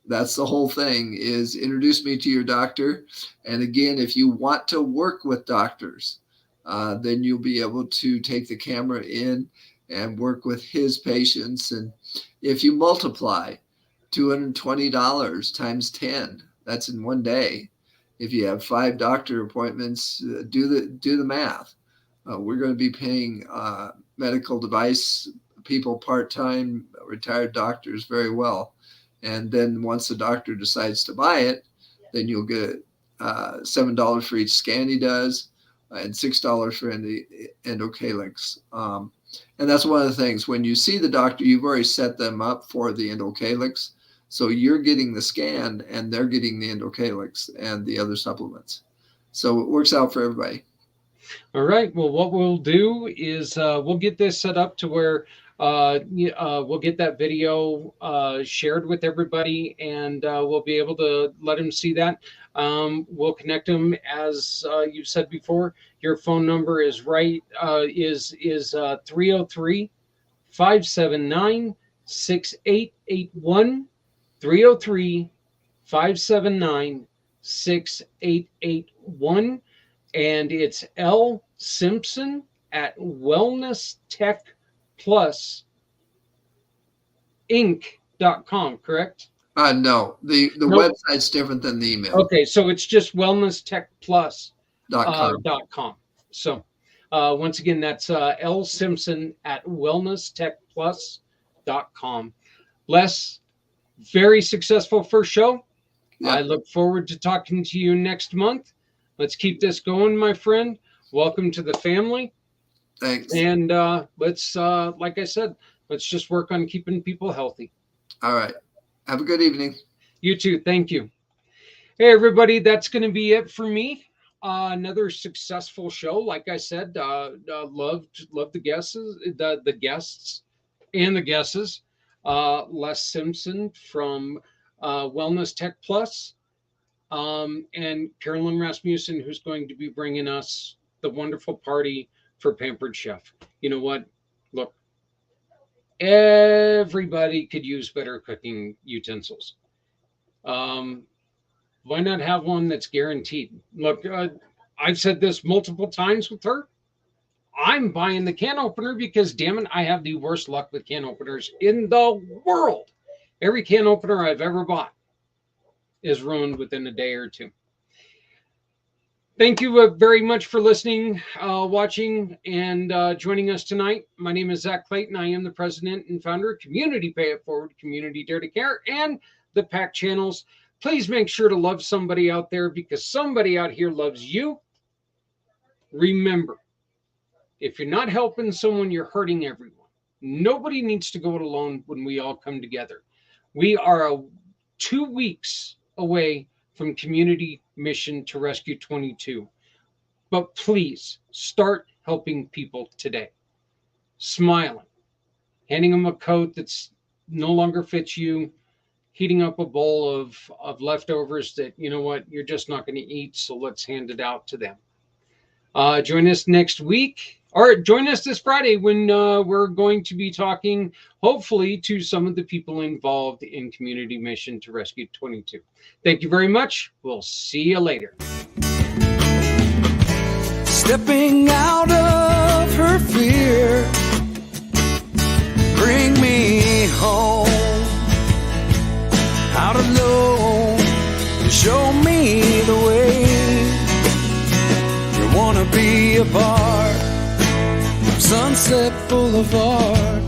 that's the whole thing is introduce me to your doctor. And again, if you want to work with doctors, then you'll be able to take the camera in and work with his patients. And if you multiply $220 times 10, that's in one day. If you have 5 doctor appointments, do the math. We're going to be paying medical device people part-time, retired doctors very well. And then once the doctor decides to buy it, then you'll get $7 for each scan he does and $6 for the endocalyx. And that's one of the things. When you see the doctor, you've already set them up for the endocalyx. So you're getting the scan and they're getting the endocalyx and the other supplements. So it works out for everybody. All right. Well, what we'll do is we'll get this set up to where we'll get that video shared with everybody, and we'll be able to let them see that. We'll connect them, as you said before. Your phone number is right is 303-579-6881. 6881 303 579 6881. And it's L Simpson at wellnesstechplusinc.com, correct? No, the Nope. website's different than the email. Okay, so it's just wellnesstechplus.com. .com. So once again, that's L Simpson at wellnesstechplus.com. Les, very successful first show. Yeah. I look forward to talking to you next month. Let's keep this going, my friend. Welcome to the family. Thanks. And let's, like I said, let's just work on keeping people healthy. All right. Have a good evening. You too. Thank you. Hey, everybody. That's going to be it for me. Another successful show. Like I said, loved the guests, the guests and the guesses. Les Simpson from Wellness Tech Plus, and Carolyn Rasmussen, who's going to be bringing us the wonderful party for Pampered Chef. You know what? Look, everybody could use better cooking utensils. Why not have one that's guaranteed? Look, I've said this multiple times with her. I'm buying the can opener because, damn it, I have the worst luck with can openers in the world. Every can opener I've ever bought is ruined within a day or two. Thank you very much for listening, watching, and joining us tonight. My name is Zach Clayton. I am the president and founder of Community Pay It Forward, Community Dare to Care, and the pACT channels. Please make sure to love somebody out there because somebody out here loves you. Remember, if you're not helping someone, you're hurting everyone. Nobody needs to go it alone when we all come together. We are 2 weeks away from Community Mission to Rescue 22. But please start helping people today. Smiling, handing them a coat that's no longer fits you, heating up a bowl of leftovers that, you know what, you're just not going to eat, so let's hand it out to them. Join us next week, or join us this Friday when we're going to be talking, hopefully, to some of the people involved in Community Mission to Rescue 22. Thank you very much. We'll see you later. Stepping out of her fear, bring me home. Out alone, show me the way. You wanna be a part of Sunset Boulevard.